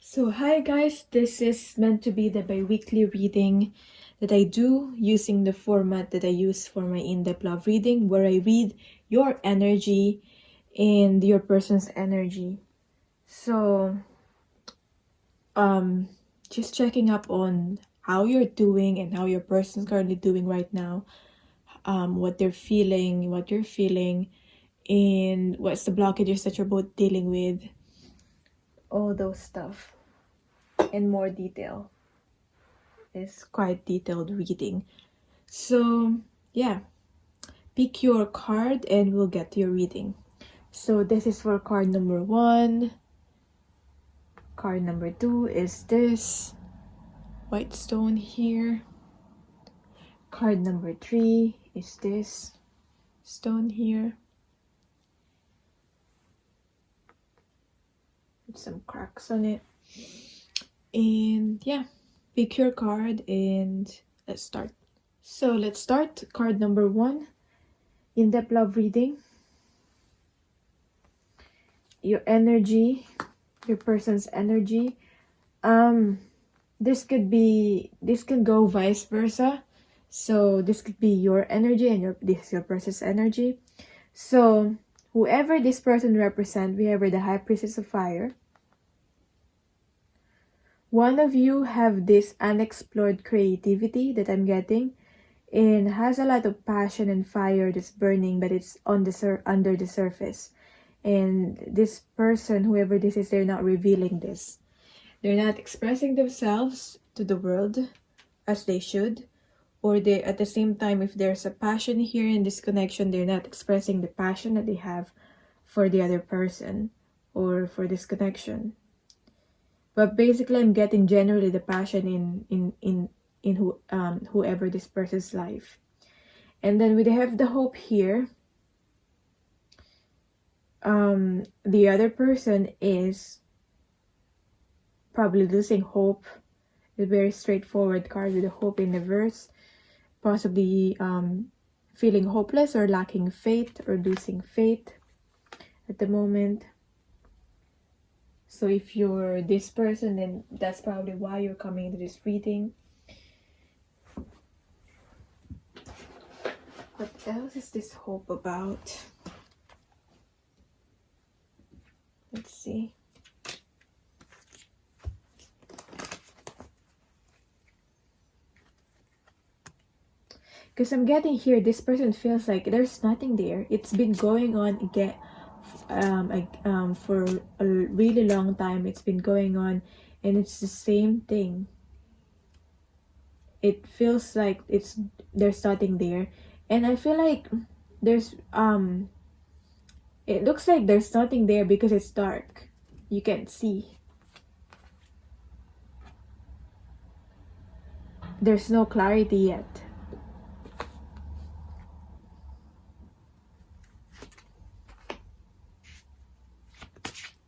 So hi guys, this is meant to be the bi-weekly reading that I do using the format that I use for my in-depth love reading, where I read your energy and your person's energy. So just checking up on how you're doing and how your person's currently doing right now, what they're feeling, what you're feeling, and what's the blockages that you're both dealing with, all those stuff in more detail. Is quite detailed reading. So yeah, pick your card and we'll get to your reading. So this is for card number 1. Card number 2 is this white stone here. Card number 3 is this stone here with some cracks on it. And yeah, pick your card and let's start. So let's start. Card number 1, in-depth love reading. Your energy, your person's energy. This can go vice versa. So this could be your energy and this is your person's energy. So whoever this person represents, we have the High Priestess of Fire. One of you have this unexplored creativity that I'm getting, and has a lot of passion and fire that's burning, but it's on the under the surface. And this person, whoever this is, they're not revealing this. They're not expressing themselves to the world as they should. Or they, at the same time, if there's a passion here in this connection, they're not expressing the passion that they have for the other person or for this connection. But basically, I'm getting generally the passion in whoever this person's life. And then we have the hope here. The other person is probably losing hope. A very straightforward card with a hope in reverse. Possibly feeling hopeless or lacking faith or losing faith at the moment. So if you're this person, then that's probably why you're coming into this reading. What else is this hope about? Let's see. Because I'm getting here, this person feels like there's nothing there. It's been going on again for a really long time. It's been going on and it's the same thing. It feels like there's nothing there. And I feel like there's it looks like there's nothing there because it's dark. You can't see. There's no clarity yet.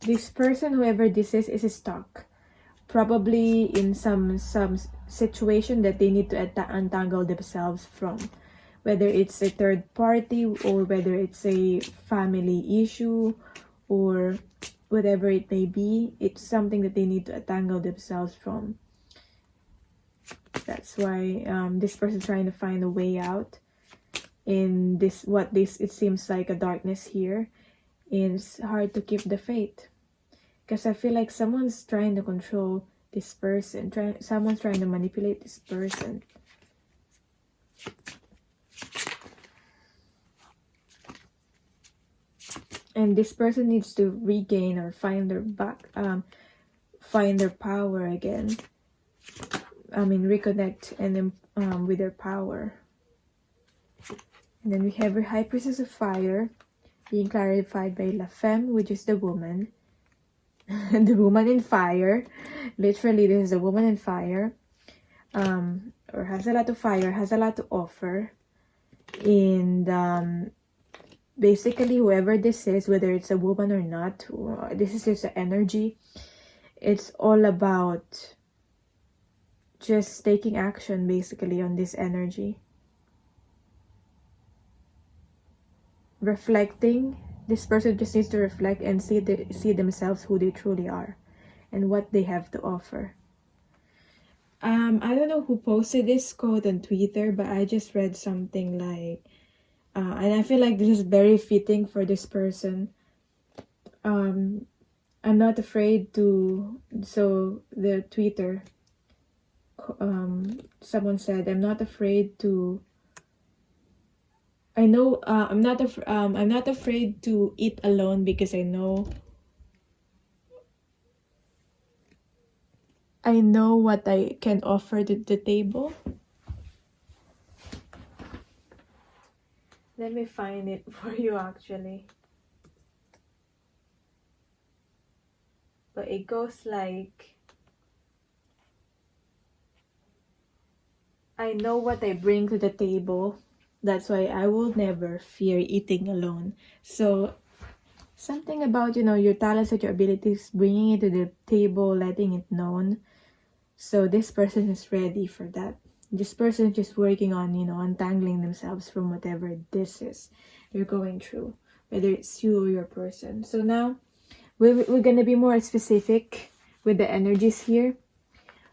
This person, whoever this is stuck. Probably in some situation that they need to untangle themselves from. Whether it's a third party or whether it's a family issue or whatever it may be, it's something that they need to untangle themselves from. That's why this person's trying to find a way out in it seems like a darkness here. And it's hard to keep the faith. Because I feel like someone's trying to control this person. Someone's trying to manipulate this person. And this person needs to regain or find their power again. Reconnect and then with their power. And then we have our High Priestess of Fire being clarified by La Femme, which is the woman. The woman in fire. Literally, this is a woman in fire. Or has a lot of fire, has a lot to offer. And basically, whoever this is, whether it's a woman or not, this is just the energy. It's all about just taking action, basically, on this energy. Reflecting. This person just needs to reflect and see themselves who they truly are. and what they have to offer. I don't know who posted this quote on Twitter, but I just read something like, and I feel like this is very fitting for this person. I'm not afraid to, so the Twitter, someone said, I'm not afraid to, I'm not afraid to eat alone because I know what I can offer to the table. Let me find it for you actually. But it goes like, I know what I bring to the table. That's why I will never fear eating alone. So something about, your talents and your abilities, bringing it to the table, letting it known. So this person is ready for that. This person is just working on, untangling themselves from whatever this is you're going through, whether it's you or your person. So now we're going to be more specific with the energies here.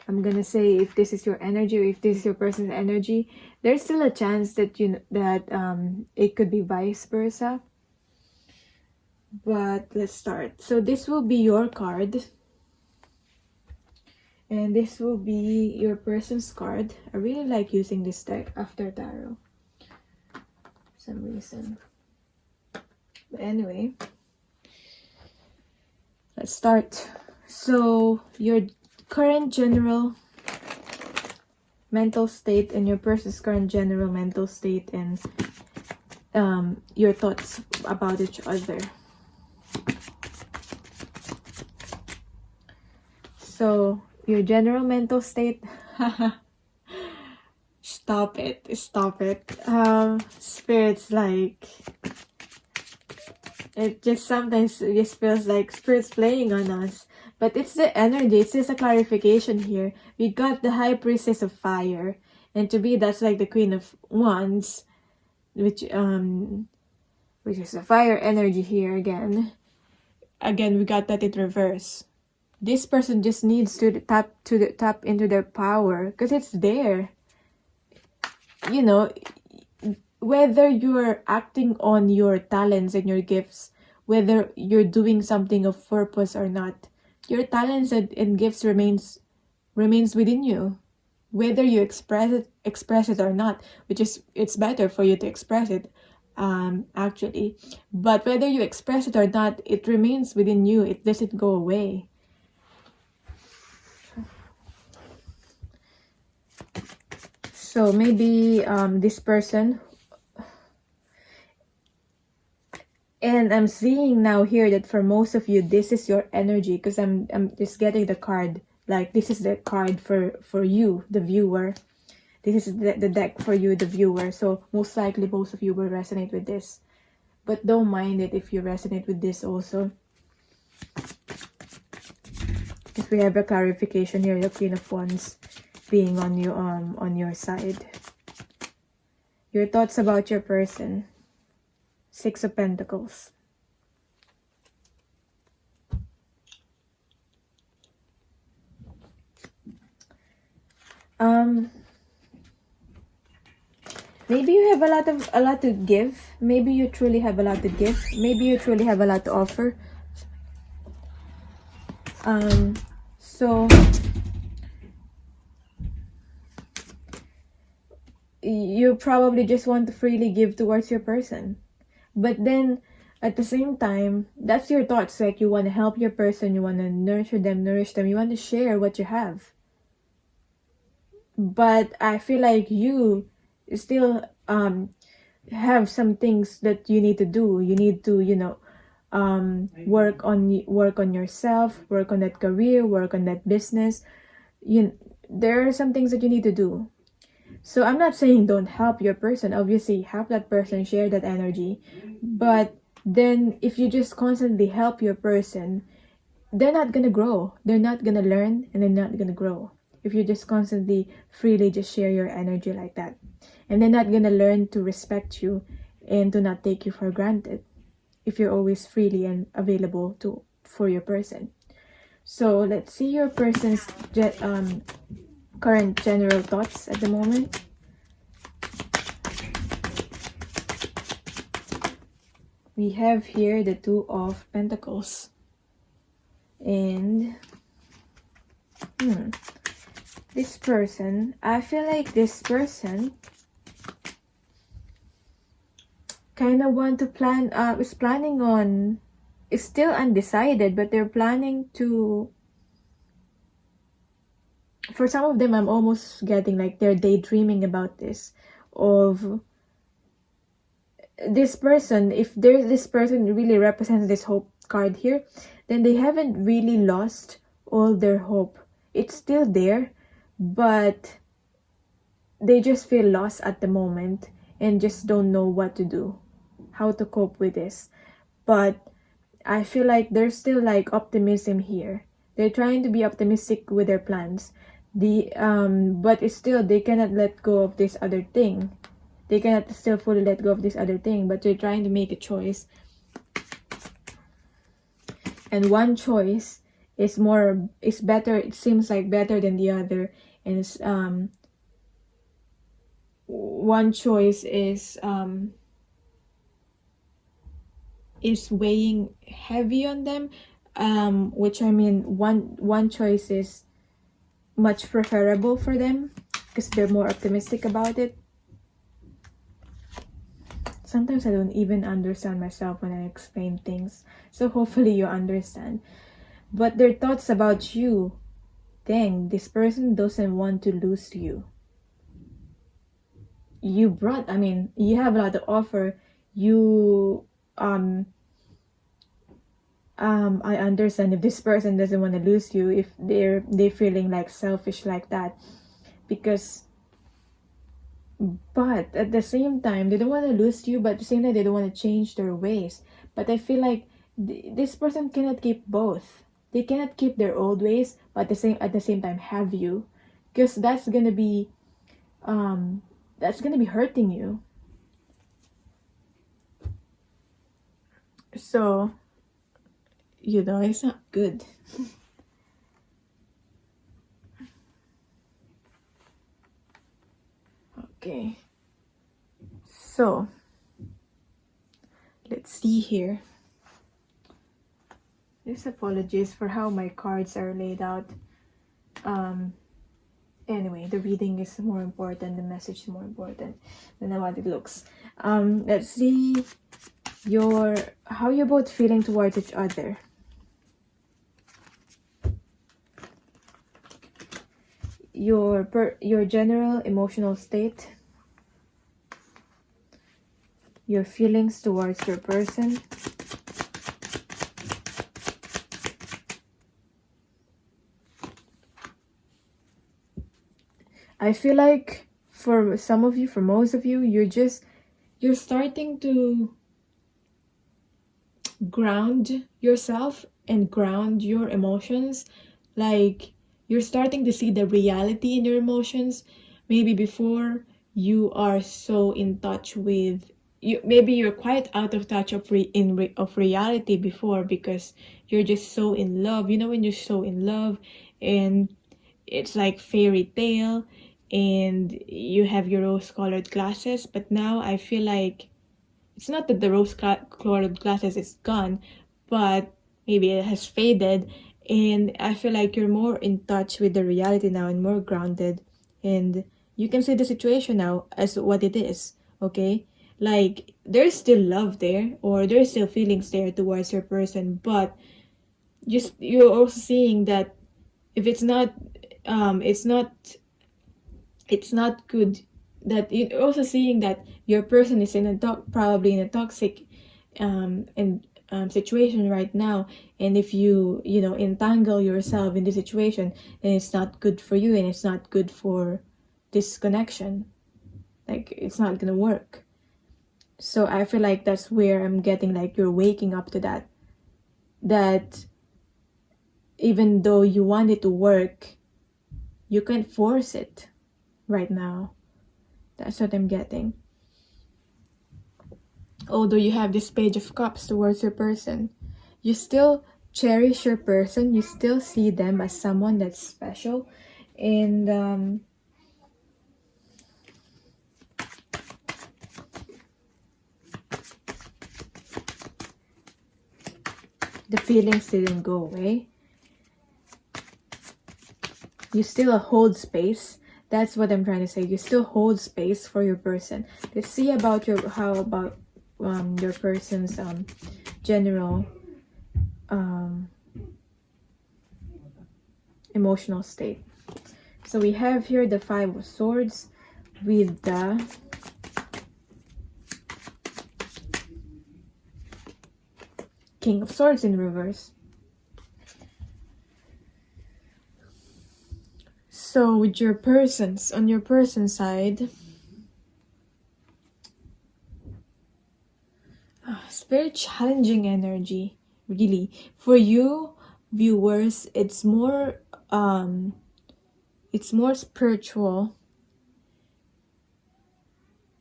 I'm going to say if this is your energy or if this is your person's energy. There's still a chance that it could be vice versa. But let's start. So this will be your card. And this will be your person's card. I really like using this deck after tarot. For some reason. But anyway. Let's start. So your current general mental state and your person's current general mental state and your thoughts about each other. So your general mental state. Stop it. Spirits, like, it just sometimes just feels like spirits playing on us. But it's the energy. It's just a clarification here. We got the High Priestess of Fire. And to be, that's like the Queen of Wands. Which is a fire energy here again. Again, we got that in reverse. This person just needs to tap into their power. Because it's there. Whether you're acting on your talents and your gifts, whether you're doing something of purpose or not, your talents and gifts remains within you, whether you express it or not, which is, it's better for you to express it, actually. But whether you express it or not, it remains within you. It doesn't go away. So maybe this person. And I'm seeing now here that for most of you, this is your energy, because I'm just getting the card. Like, this is the card for you, the viewer. This is the deck for you, the viewer. So most likely most of you will resonate with this. But don't mind it if you resonate with this also. Because we have a clarification here, the Queen of Wands being on your side. Your thoughts about your person. Six of Pentacles. Maybe you have a lot to give. Maybe you truly have a lot to give. Maybe you truly have a lot to offer. So you probably just want to freely give towards your person. But then, at the same time, that's your thoughts. Like, you want to help your person, you want to nurture them, nourish them, you want to share what you have. But I feel like you still have some things that you need to do. You need to, work on yourself, work on that career, work on that business. There are some things that you need to do. So I'm not saying don't help your person. Obviously, help that person, share that energy. But then if you just constantly help your person, they're not going to grow. They're not going to learn, and they're not going to grow. If you just constantly freely just share your energy like that. And they're not going to learn to respect you and to not take you for granted if you're always freely and available for your person. So let's see your person's current general thoughts at the moment. We have here the Two of Pentacles. And this person, I feel like this person kind of want to plan, is still undecided, but they're planning to, for some of them, I'm almost getting like they're daydreaming about this, of this person. If this person really represents this hope card here, then they haven't really lost all their hope. It's still there, but they just feel lost at the moment and just don't know what to do, how to cope with this. But I feel like there's still like optimism here. They're trying to be optimistic with their plans. But it's still, they cannot let go of this other thing. They cannot still fully let go of this other thing, but they're trying to make a choice. And one choice is better, it seems like better than the other. And it's, one choice is weighing heavy on them, which I mean, one choice is much preferable for them because they're more optimistic about it. Sometimes I don't even understand myself when I explain things, so hopefully you understand. But their thoughts about you, dang, this person doesn't want to lose you. You have a lot to offer. I understand if this person doesn't want to lose you, if they're feeling like selfish like that, but at the same time they don't want to lose you, but at the same time they don't want to change their ways. But I feel like this person cannot keep both. They cannot keep their old ways, but at the same time have you, because that's gonna be hurting you. So it's not good. Okay, so let's see here. Just apologies for how my cards are laid out. Anyway, the reading is more important, the message is more important than what it looks. Let's see how you're both feeling towards each other. Your general emotional state, your feelings towards your person, I feel like for some of you, for most of you, you're starting to ground yourself and ground your emotions. Like, you're starting to see the reality in your emotions. Maybe before you are so in touch with you, maybe you're quite out of touch of reality before, because you're just so in love. When you're so in love and it's like fairy tale and you have your rose-colored glasses. But now I feel like it's not that the rose-colored glasses is gone, but maybe it has faded. And I feel like you're more in touch with the reality now and more grounded. And you can see the situation now as what it is, okay? Like, there's still love there, or there's still feelings there towards your person, but you're also seeing that if it's not good, that you're also seeing that your person is probably in a toxic situation right now. And if you entangle yourself in this situation, then it's not good for you, and it's not good for this connection. Like, it's not gonna work. So I feel like that's where I'm getting, like, you're waking up to that even though you want it to work, you can't force it right now. That's what I'm getting. Although you have this Page of Cups towards your person, you still cherish your person. You still see them as someone that's special. And the feelings didn't go away. You still hold space. That's what I'm trying to say. You still hold space for your person. Let's see about how about your person's general emotional state. So we have here the Five of Swords with the King of Swords in reverse. So with your persons, on your person side, it's very challenging energy, really. For you viewers, it's more spiritual.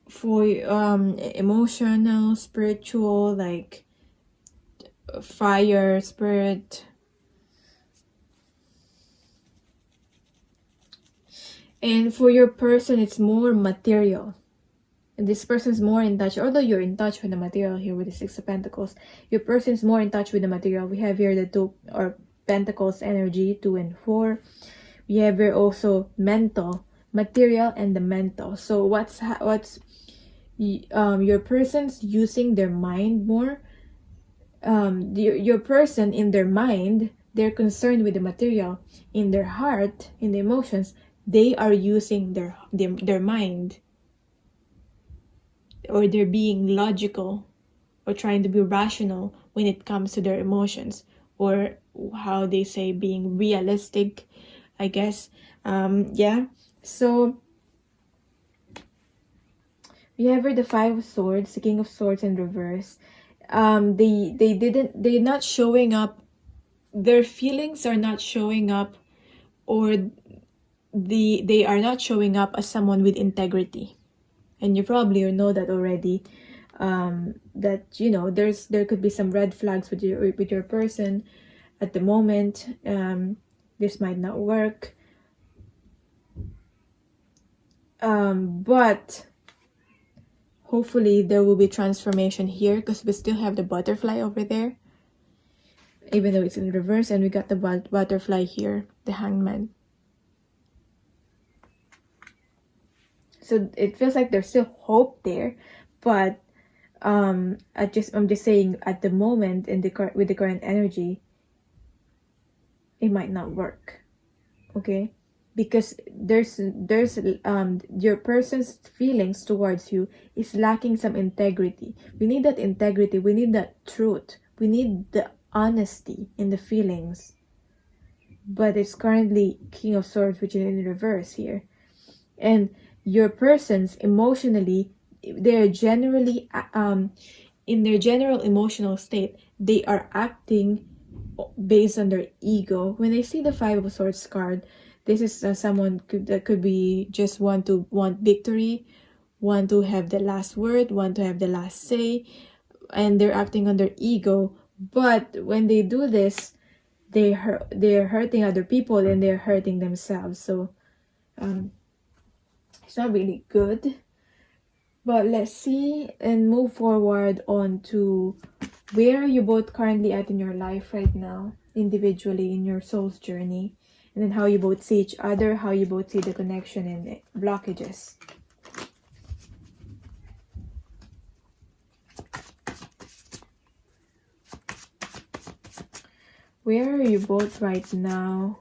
For emotional, spiritual, like fire, spirit. And for your person, it's more material. And this person's more in touch, although you're in touch with the material here with the Six of Pentacles, your person's more in touch with the material. We have here the Two or Pentacles energy, 2 and 4. We have here also mental, material, and the mental. So what's your person's using their mind more. Your person, in their mind, they're concerned with the material. In their heart, in the emotions, they are using their mind, or they're being logical or trying to be rational when it comes to their emotions, or how they say being realistic, I guess. Yeah, so we have here the Five of Swords, the King of Swords in reverse. They're not showing up, their feelings are not showing up, or they are not showing up as someone with integrity. And you probably know that already, that there could be some red flags with your person at the moment. This might not work, but hopefully there will be transformation here, because we still have the butterfly over there, even though it's in reverse, and we got the butterfly here, the Hangman. So it feels like there's still hope there, but I'm just saying, at the moment, with the current energy, it might not work. Okay, because there's your person's feelings towards you is lacking some integrity. We need that integrity. We need that truth. We need the honesty in the feelings. But it's currently King of Swords, which is in reverse here, and your person's emotionally, they're generally in their general emotional state, they are acting based on their ego. When they see the Five of Swords card, this is someone that could be just want victory, want to have the last word, want to have the last say, and they're acting on their ego. But when they do this, they're hurting other people, and they're hurting themselves. So it's not really good. But let's see and move forward on to where are you both currently at in your life right now, individually, in your soul's journey, and then how you both see each other, how you both see the connection and the blockages. Where are you both right now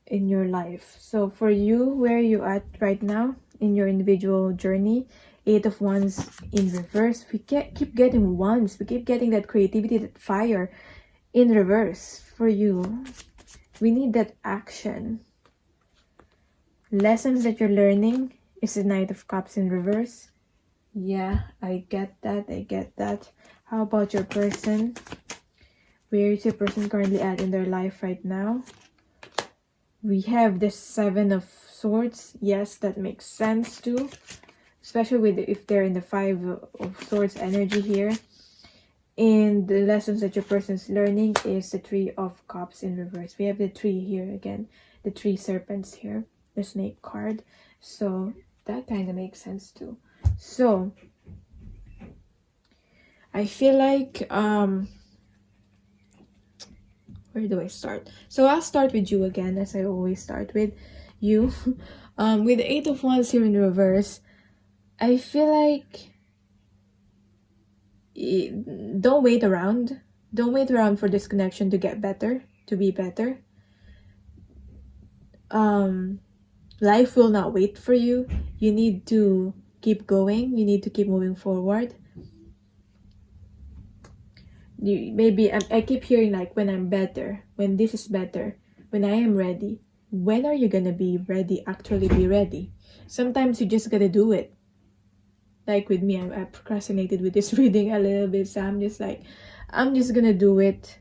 in your life? So for you, where are you at right now in your individual journey? 8 of Wands in reverse. We keep getting wands. We keep getting that creativity, that fire in reverse for you. We need that action. Lessons that you're learning is the Knight of Cups in reverse. Yeah, I get that. I get that. How about your person? Where is your person currently at in their life right now? We have the Seven of Swords. Yes, that makes sense too. Especially if they're in the Five of Swords energy here. And the lessons that your person's learning is the Three of Cups in reverse. We have the tree here again, the three serpents here, the snake card. So that kind of makes sense too. So I feel like where do I start? So I'll start with you again, as I always start with you. With the Eight of Wands here in reverse, I feel like don't wait around. Don't wait around for this connection to get better, to be better. Life will not wait for you. You need to keep going. You need to keep moving forward. Maybe I keep hearing like, when I'm better, when this is better, when I am ready. When are you gonna be ready? Actually be ready. Sometimes you just gotta do it. Like with me, I procrastinated with this reading a little bit, so I'm just like, I'm just gonna do it.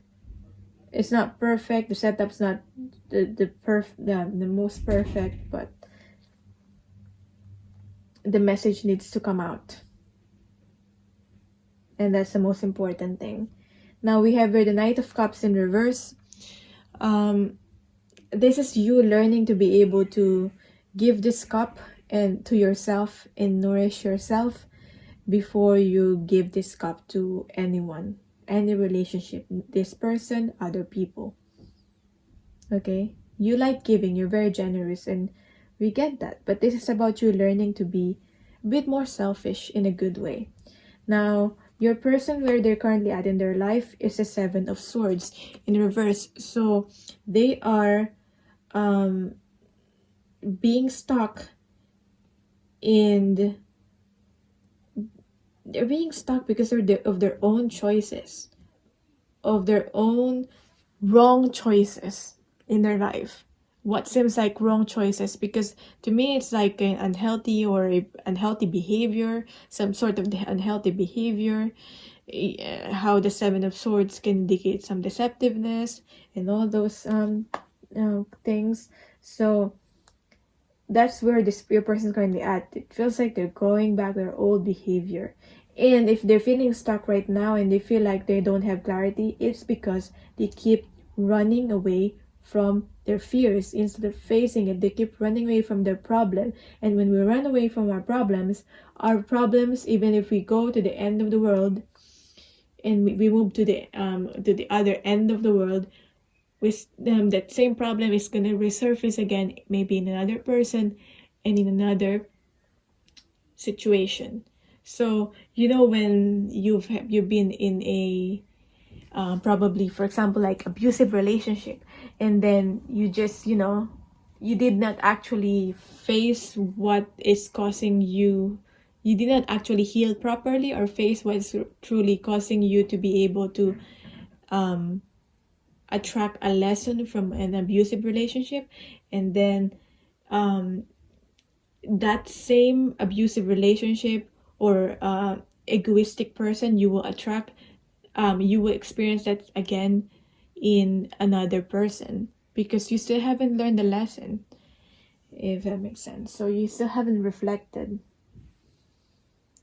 It's not perfect. The setup's not the most perfect, but the message needs to come out, and that's the most important thing. Now we have here the Knight of Cups in reverse. This is you learning to be able to give this cup and to yourself and nourish yourself before you give this cup to anyone, any relationship, this person, other people. Okay, you like giving, you're very generous, and we get that, but this is about you learning to be a bit more selfish in a good way. Now your person, where they're currently at in their life, is the Seven of Swords in reverse. So they are being stuck in, they're being stuck because of their own choices, of their own wrong choices in their life. What seems like wrong choices, because to me it's like an unhealthy or a unhealthy behavior, some sort of unhealthy behavior. How the Seven of Swords can indicate some deceptiveness and all those things. So that's where your person's currently at. It feels like they're going back to their old behavior. And if they're feeling stuck right now and they feel like they don't have clarity, it's because they keep running away from their fears. Instead of facing it, they keep running away from their problem. And when we run away from our problems, even if we go to the end of the world and we move to the other end of the world, with that same problem is going to resurface again, maybe in another person and in another situation. So when you've been in a probably, for example, like abusive relationship, and then you just you did not actually face what is causing you did not actually heal properly or face what's truly causing you to be able to attract a lesson from an abusive relationship, and then that same abusive relationship or egoistic person you will attract, you will experience that again in another person, because you still haven't learned the lesson, if that makes sense. So you still haven't reflected.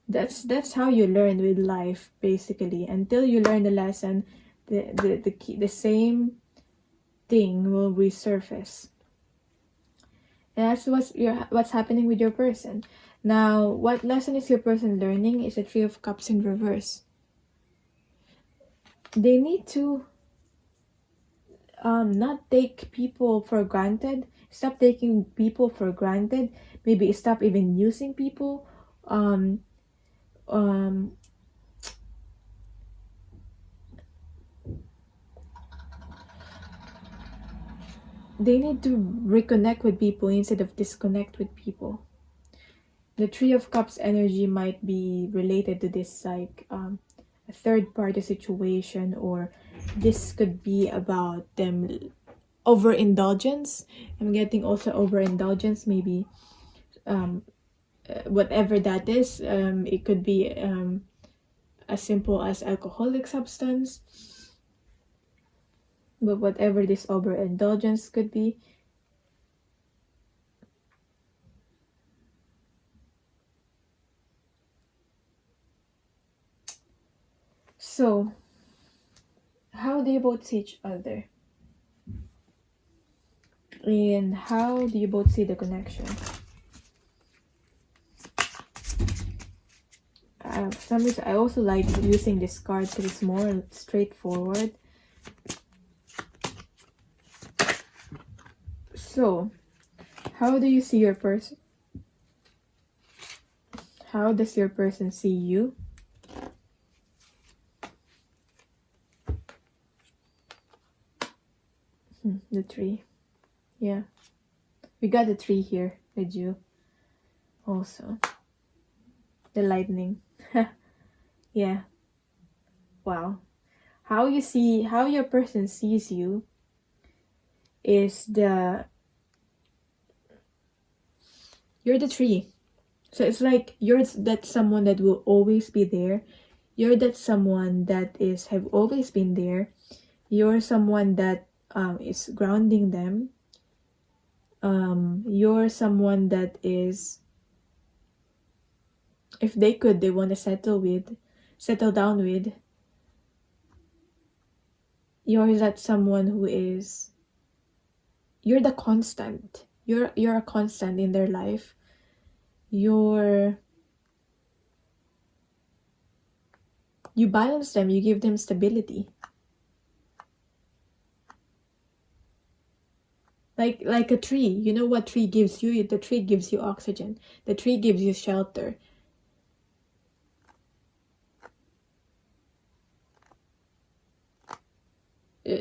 That's how you learn with life, basically. Until you learn the lesson, the same thing will resurface. And that's what's happening with your person. Now, what lesson is your person learning is the Three of Cups in reverse. They need to not take people for granted. Stop taking people for granted. Maybe stop even using people. They need to reconnect with people instead of disconnect with people. The Three of Cups energy might be related to this, like a third party situation, or this could be about them overindulgence. I'm getting also overindulgence, maybe whatever that is. It could be as simple as alcoholic substance, but whatever this overindulgence could be. So how do you both see each other? And how do you both see the connection? For some reason, I also like using this card because it's more straightforward. So, how do you see your person? How does your person see you? The tree. Yeah. We got the tree here with you. Also. The lightning. Yeah. Wow. How your person sees you is you're the tree. So it's like you're that someone that will always be there. You're that someone that have always been there. You're someone that is grounding them. You're someone that is, if they could, they want to settle down with. You're that someone who is, you're the constant. You're a constant in their life. You balance them, you give them stability. Like a tree. You know what tree gives you? The tree gives you oxygen. The tree gives you shelter.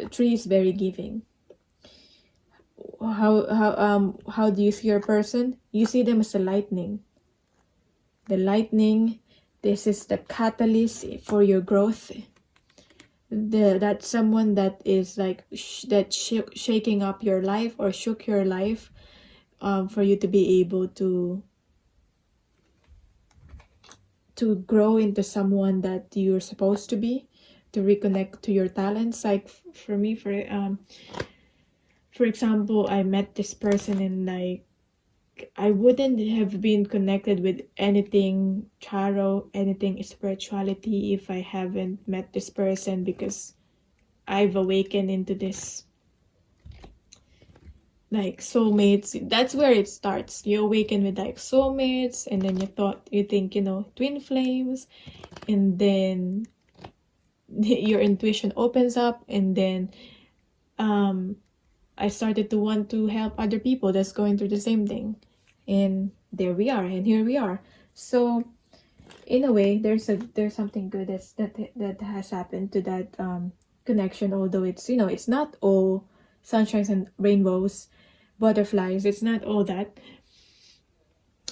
Tree is very giving. How do you see your person? You see them as the lightning. The lightning, this is the catalyst for your growth. That's someone that is like shaking up your life or shook your life, for you to be able to grow into someone that you're supposed to be, to reconnect to your talents. Like for me, for example, I met this person and like I wouldn't have been connected with anything tarot, anything spirituality, if I haven't met this person, because I've awakened into this like soulmates. That's where it starts. You awaken with like soulmates, and then you think twin flames, and then your intuition opens up, and then I started to want to help other people that's going through the same thing, and there we are, and here we are. So in a way, there's something good that has happened to that connection, although it's it's not all sunshines and rainbows, butterflies. It's not all that,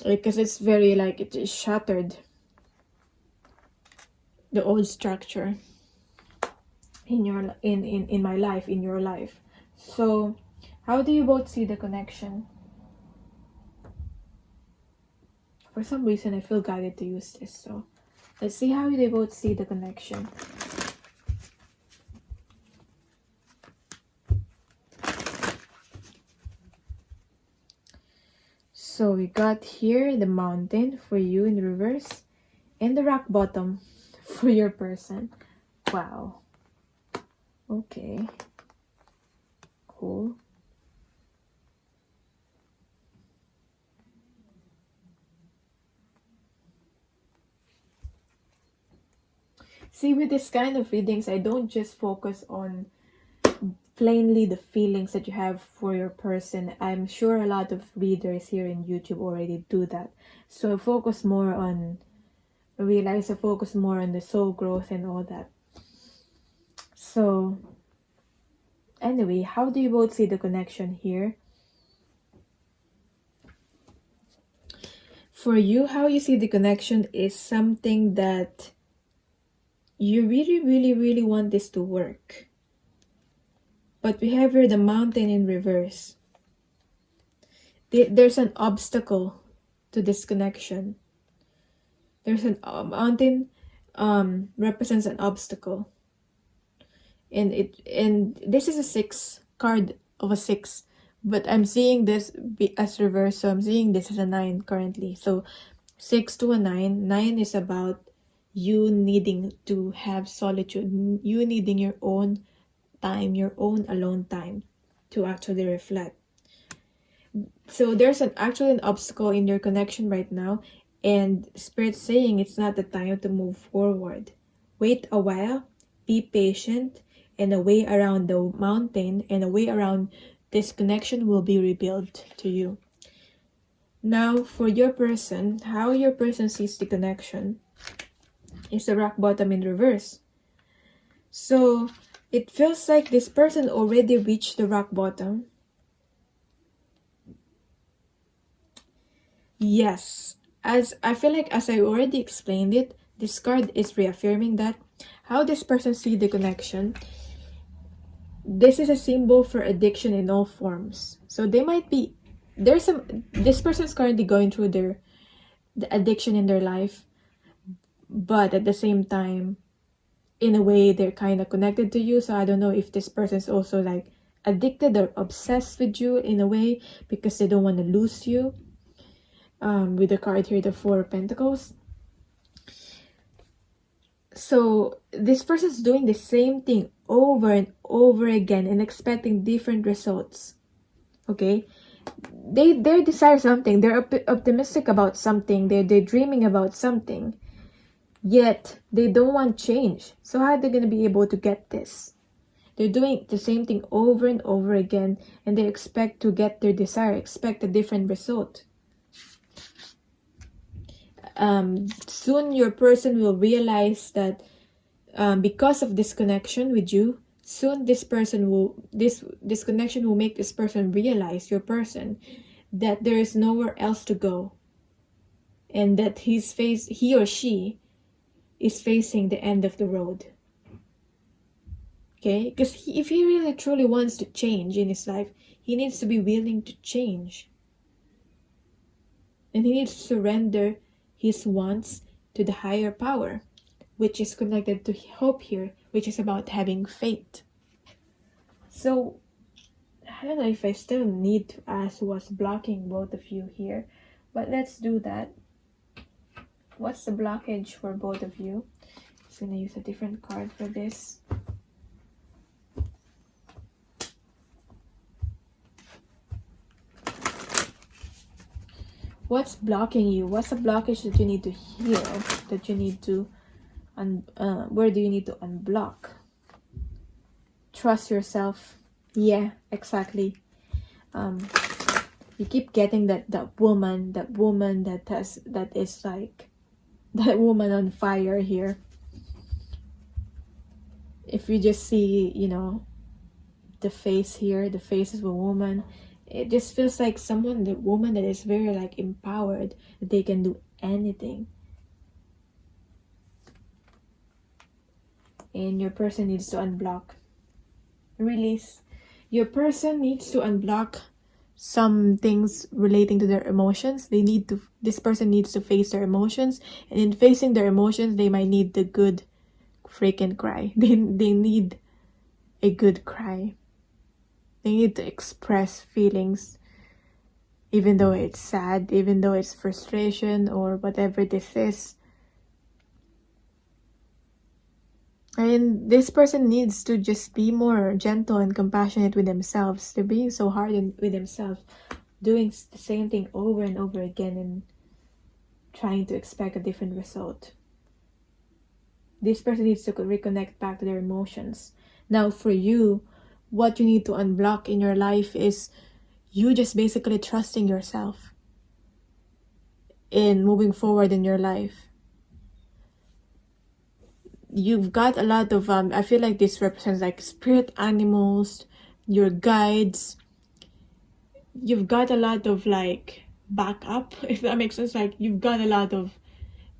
because it's very like it shattered the old structure in my life, in your life. So how do you both see the connection? For some reason, I feel guided to use this. So let's see how they both see the connection. So we got here the mountain for you in reverse, and the rock bottom for your person. Wow. Okay. Cool. See, with this kind of readings, I don't just focus on plainly the feelings that you have for your person. I'm sure a lot of readers here in YouTube already do that. So I focus more on the soul growth and all that. So anyway, how do you both see the connection here? For you, how you see the connection is something that you really, really, really want this to work. But we have here the mountain in reverse. There's an obstacle to this connection. There's an mountain represents an obstacle. And this is a 6 card of a 6. But I'm seeing this as reverse, so I'm seeing this as a 9 currently. So 6 to a 9. 9 is about you needing to have solitude, you needing your own time, your own alone time to actually reflect. So there's actually an obstacle in your connection right now, and Spirit's saying it's not the time to move forward. Wait a while, be patient, and a way around the mountain and a way around this connection will be revealed to you. Now, for your person, how your person sees the connection is the rock bottom in reverse. So it feels like this person already reached the rock bottom. Yes, as I feel like as I already explained it, this card is reaffirming that how this person sees the connection. This is a symbol for addiction in all forms. So they might be this person is currently going through the addiction in their life, but at the same time, in a way, they're kind of connected to you. So I don't know if this person is also like addicted or obsessed with you in a way because they don't want to lose you. With the card here, the Four of Pentacles. So this person is doing the same thing over and over again and expecting different results. Okay, they desire something. They're optimistic about something. They're dreaming about something. Yet they don't want change. So how are they going to be able to get this? They're doing the same thing over and over again, and they expect to get their desire, expect a different result. Soon your person will realize that because of this connection with you, soon this connection will make this person realize, your person, that there is nowhere else to go, and that he or she is facing the end of the road. Okay, because if he really truly wants to change in his life, he needs to be willing to change, and he needs to surrender his wants to the higher power, which is connected to hope here, which is about having faith. So I don't know if I still need to ask what's blocking both of you here, but let's do that. What's the blockage for both of you? I'm just gonna use a different card for this. What's blocking you? What's the blockage that you need to heal? That you need to where do you need to unblock? Trust yourself. Yeah, exactly. You keep getting that woman that is like that woman on fire here. If you just see, the face here, the face of a woman, it just feels like the woman that is very like empowered, that they can do anything. And your person needs to unblock. Release. Your person needs to unblock some things relating to their emotions. This person needs to face their emotions, and in facing their emotions, they might need the good freaking cry. They need a good cry. They need to express feelings, even though it's sad, even though it's frustration or whatever this is. And this person needs to just be more gentle and compassionate with themselves. They're being so hard with themselves, doing the same thing over and over again and trying to expect a different result. This person needs to reconnect back to their emotions. Now for you, what you need to unblock in your life is you just basically trusting yourself in moving forward in your life. You've got a lot of I feel like this represents like spirit animals, your guides. You've got a lot of like backup, if that makes sense. Like you've got a lot of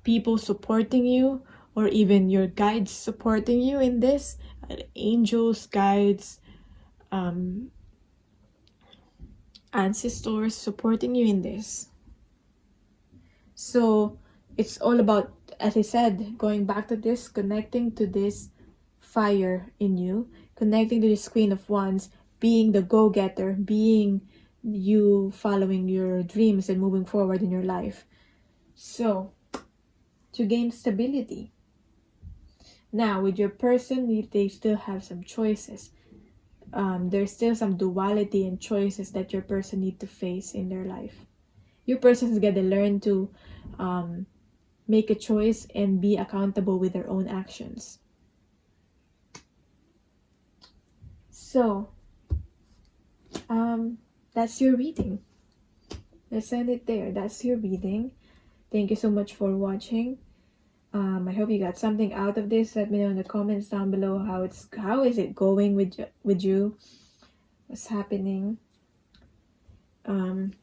people supporting you, or even your guides supporting you in this. Angels, guides, ancestors supporting you in this. So it's all about, as I said, going back to this, connecting to this fire in you, connecting to this Queen of Wands, being the go-getter, being you following your dreams and moving forward in your life. So, to gain stability. Now, with your person, they still have some choices. there's still some duality and choices that your person need to face in their life. Your person's got to learn to make a choice and be accountable with their own actions. So, that's your reading. Let's end it there. That's your reading. Thank you so much for watching. I hope you got something out of this. Let me know in the comments down below how is it going with you? What's happening? And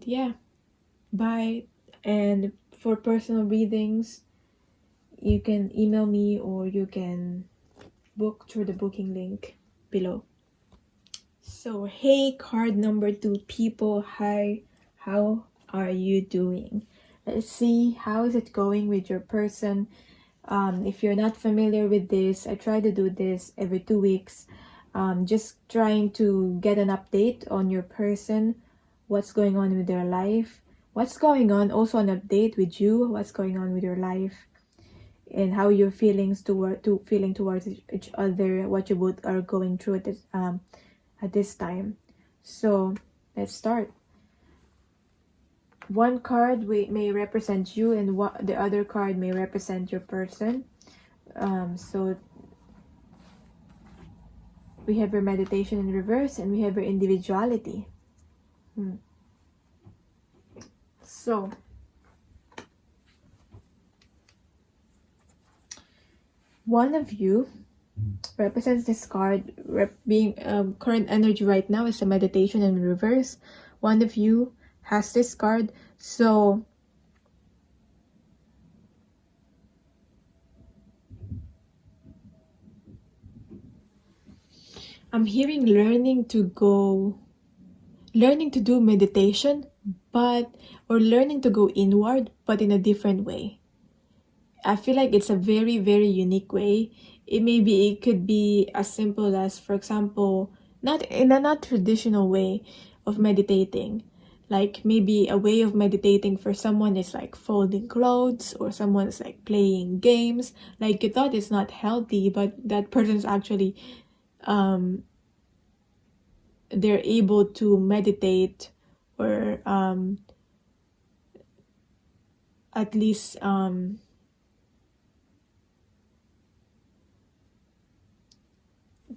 yeah, bye. And for personal readings, you can email me or you can book through the booking link below. So hey, card number 2 people, hi, how are you doing? Let's see how is it going with your person. If you're not familiar with this, I try to do this every 2 weeks, just trying to get an update on your person, what's going on with their life, what's going on, also an update with you, what's going on with your life, and how your feelings feeling towards each other, what you both are going through at this time. So let's start. One card may represent you, and the other card may represent your person. So we have your meditation in reverse, and we have your individuality. So one of you represents this card, being current energy right now is a meditation in reverse. One of you has this card. So I'm hearing learning to do meditation, or learning to go inward, but in a different way. I feel like it's a very, very unique way. It could be as simple as, for example, not in a not traditional way of meditating. Like maybe a way of meditating for someone is like folding clothes, or someone's like playing games. Like you thought it's not healthy, but that person's actually they're able to meditate, or at least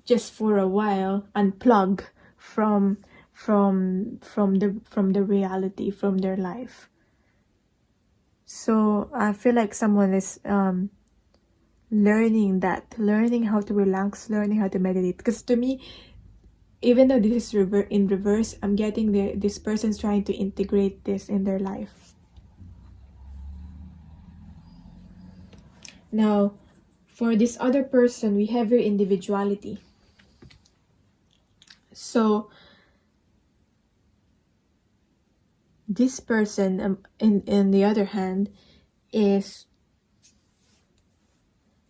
just for a while unplug from the reality, from their life. So I feel like someone is learning how to relax, learning how to meditate. Because to me, even though this is in reverse, I'm getting this person's trying to integrate this in their life. Now, for this other person, we have your individuality. So this person, in the other hand, is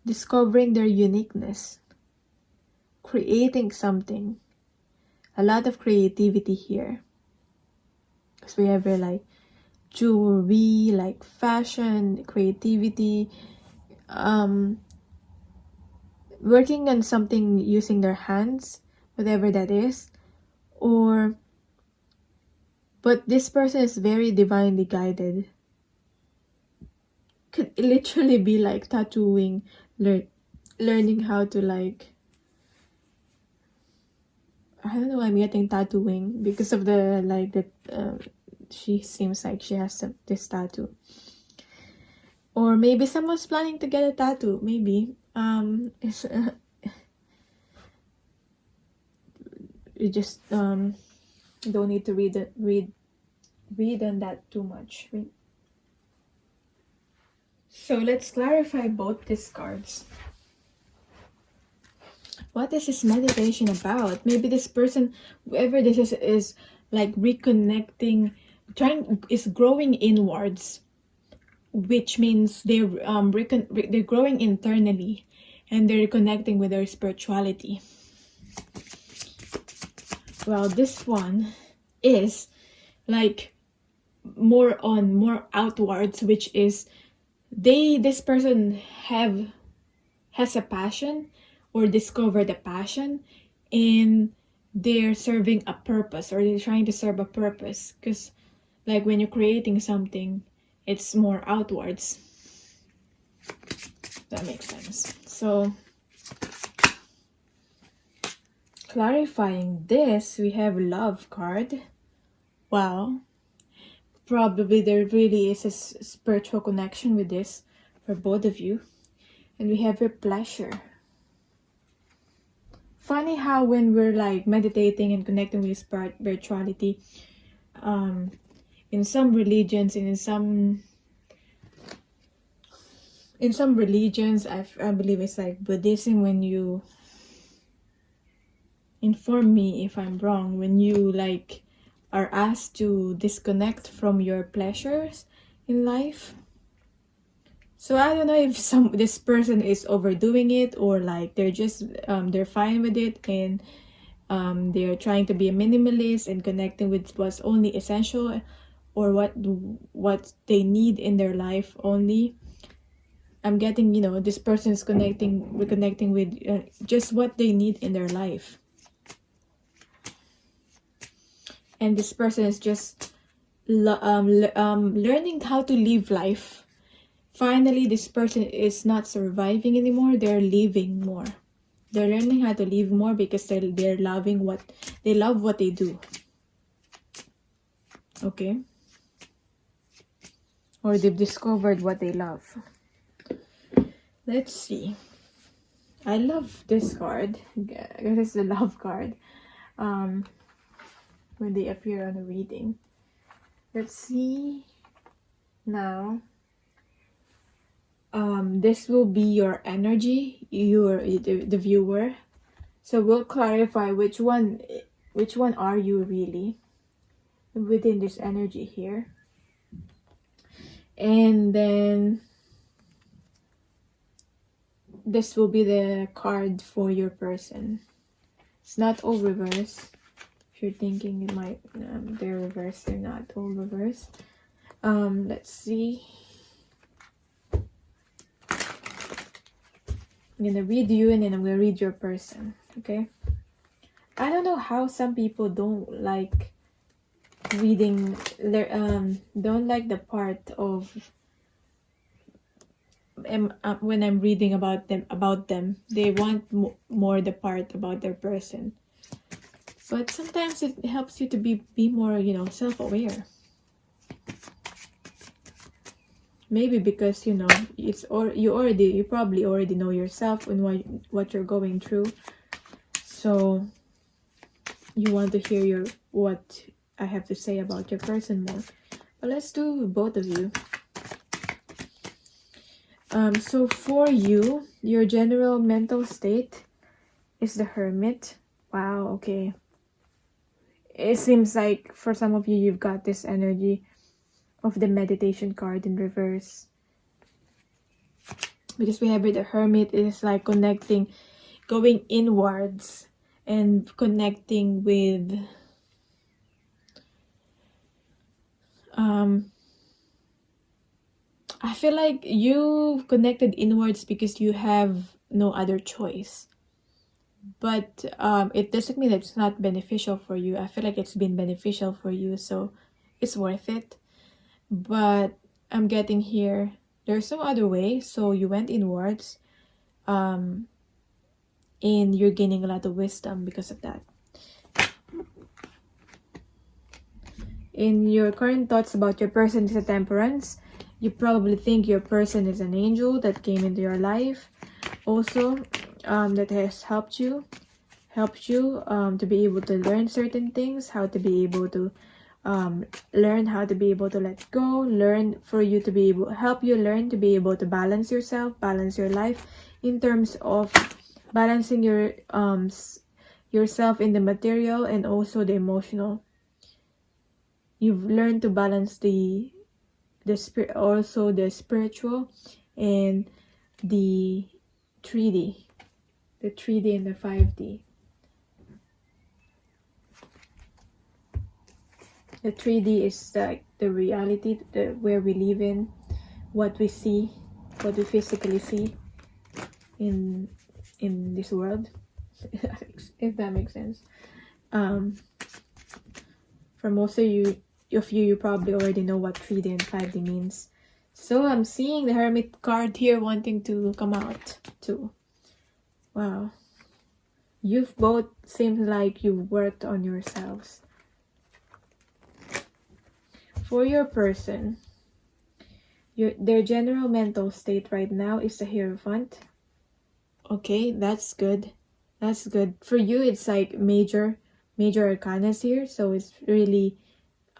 discovering their uniqueness, creating something. A lot of creativity here. Because we have like jewelry, like fashion, creativity, working on something using their hands, whatever that is. But this person is very divinely guided. Could literally be like tattooing, learning how to like, I don't know, I'm getting tattooing because of the like that she seems like she has this tattoo. Or maybe someone's planning to get a tattoo, maybe. It's you just don't need to read on that too much. So let's clarify both these cards. What is this meditation about? Maybe this person, whoever this is like reconnecting, is growing inwards, which means they're growing internally, and they're connecting with their spirituality. Well, this one is like more outwards, which is this person has a passion, or discovered a passion, and they're serving a purpose, or they're trying to serve a purpose. Because like when you're creating something, it's more outwards. That makes sense. So clarifying this, we have love card. Wow. Probably there really is a spiritual connection with this for both of you. And we have your pleasure. Funny how when we're like meditating and connecting with spirituality, in some religions and in some religions, I believe it's like Buddhism, when you inform me if I'm wrong, when you like are asked to disconnect from your pleasures in life. So I don't know if this person is overdoing it, or like they're just they're fine with it, and they're trying to be a minimalist and connecting with what's only essential, or what they need in their life only. I'm getting, you know, this person is reconnecting with just what they need in their life. And this person is just learning how to live life. Finally, this person is not surviving anymore. They're living more. They're learning how to live more because they're loving they love what they do. Okay? Or they've discovered what they love. Let's see. I love this card. This is the love card. When they appear on a reading. Let's see. Now, this will be your energy, the viewer. So we'll clarify which one are you really within this energy here. And then this will be the card for your person. It's not all reversed. If you're thinking it might they're reversed, they're not all reversed. Let's see. I'm gonna read you, and then I'm gonna read your person. Okay? I don't know how some people don't like reading don't like the part of when I'm reading about them. They want more the part about their person. But sometimes it helps you to be more, you know, self-aware. Maybe because, you know, you probably already know yourself and what you're going through. So you want to hear what I have to say about your person more. But let's do both of you. So for you, your general mental state is the Hermit. Wow, okay. It seems like for some of you, you've got this energy of the meditation card in reverse. Because we have it, the Hermit, it is like connecting, going inwards and connecting with I feel like you connected inwards because you have no other choice. But it doesn't mean that it's not beneficial for you. I feel like it's been beneficial for you, so it's worth it. But I'm getting here, there's no other way, so you went inwards, and you're gaining a lot of wisdom because of that. In your current thoughts about your person is a Temperance. You probably think your person is an angel that came into your life. Also, that has helped you to be able to learn certain things, how to be able to learn how to be able to let go, help you learn to be able to balance yourself, balance your life in terms of balancing yourself in the material and also the emotional. You've learned to balance the spirit, also the spiritual, and the 3D, and the 5D. The 3D is like the reality, where we live in, what we see, what we physically see in in this world, if that makes sense. For most of you, you probably already know what 3D and 5D means. So I'm seeing the Hermit card here wanting to come out too. Wow. You've both seems like you've worked on yourselves. For your person, their general mental state right now is the Hierophant. Okay, that's good. That's good. For you, it's like major arcanas here, so it's really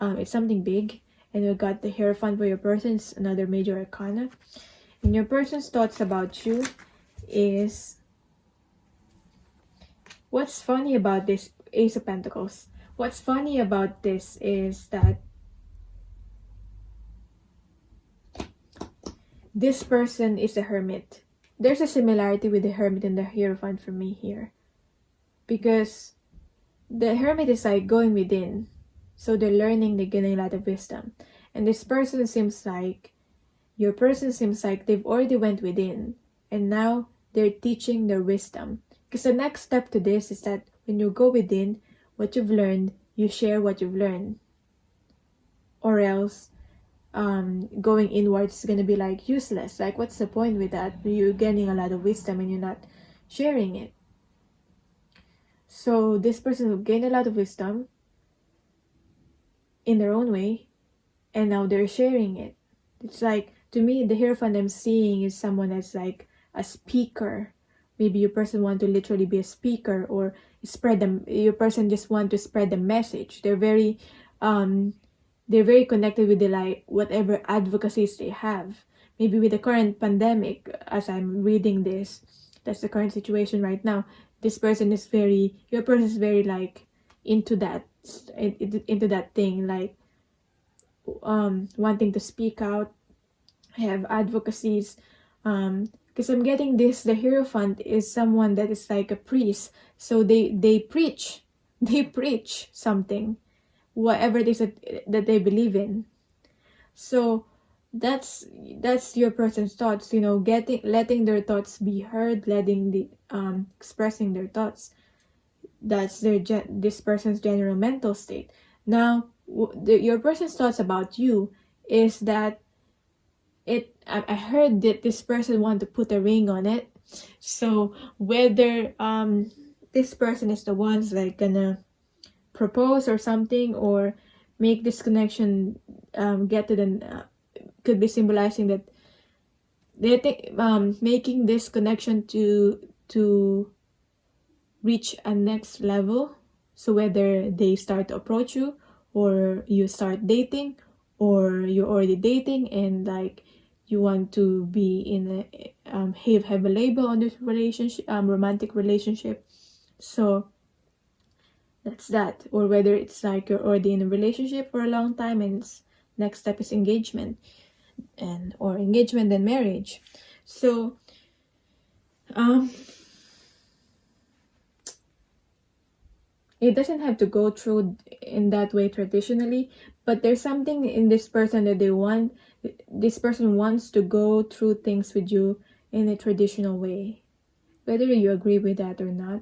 it's something big. And we got the Hierophant for your person, it's another major arcana. And your person's thoughts about you is, what's funny about this Ace of Pentacles? What's funny about this is that this person is a hermit. There's a similarity with the Hermit and the Hierophant for me here. Because the Hermit is like going within. So they're learning, they're getting a lot of wisdom. And this person seems like, your person seems like they've already went within. And now they're teaching their wisdom. Because the next step to this is that when you go within, what you've learned, you share what you've learned. Or else, going inwards is going to be like useless. Like, what's the point with that? You're getting a lot of wisdom and you're not sharing it. So this person will gain a lot of wisdom in their own way, and now they're sharing it. It's like, to me, the Hierophant I'm seeing is someone that's like a speaker. Maybe your person want to literally be a speaker, or your person just want to spread the message. They're very connected with the like whatever advocacies they have. Maybe with the current pandemic, as I'm reading this, that's the current situation right now. This person is your person is very like into that thing, like wanting to speak out, have advocacies. Because I'm getting this, the Hierophant is someone that is like a priest. So they preach something, whatever it is that they believe in. So that's your person's thoughts, letting their thoughts be heard, expressing their thoughts. That's this person's general mental state. Now, your person's thoughts about you is that I heard that this person want to put a ring on it. So whether this person is the ones like gonna propose or something, or make this connection, get to the could be symbolizing that they making this connection to reach a next level. So whether they start to approach you, or you start dating, or you're already dating and like you want to be in a have a label on this relationship, romantic relationship. So that's that. Or whether it's like you're already in a relationship for a long time and next step is engagement, or engagement and marriage. So it doesn't have to go through in that way traditionally, but there's something in this person that this person wants to go through things with you in a traditional way, whether you agree with that or not.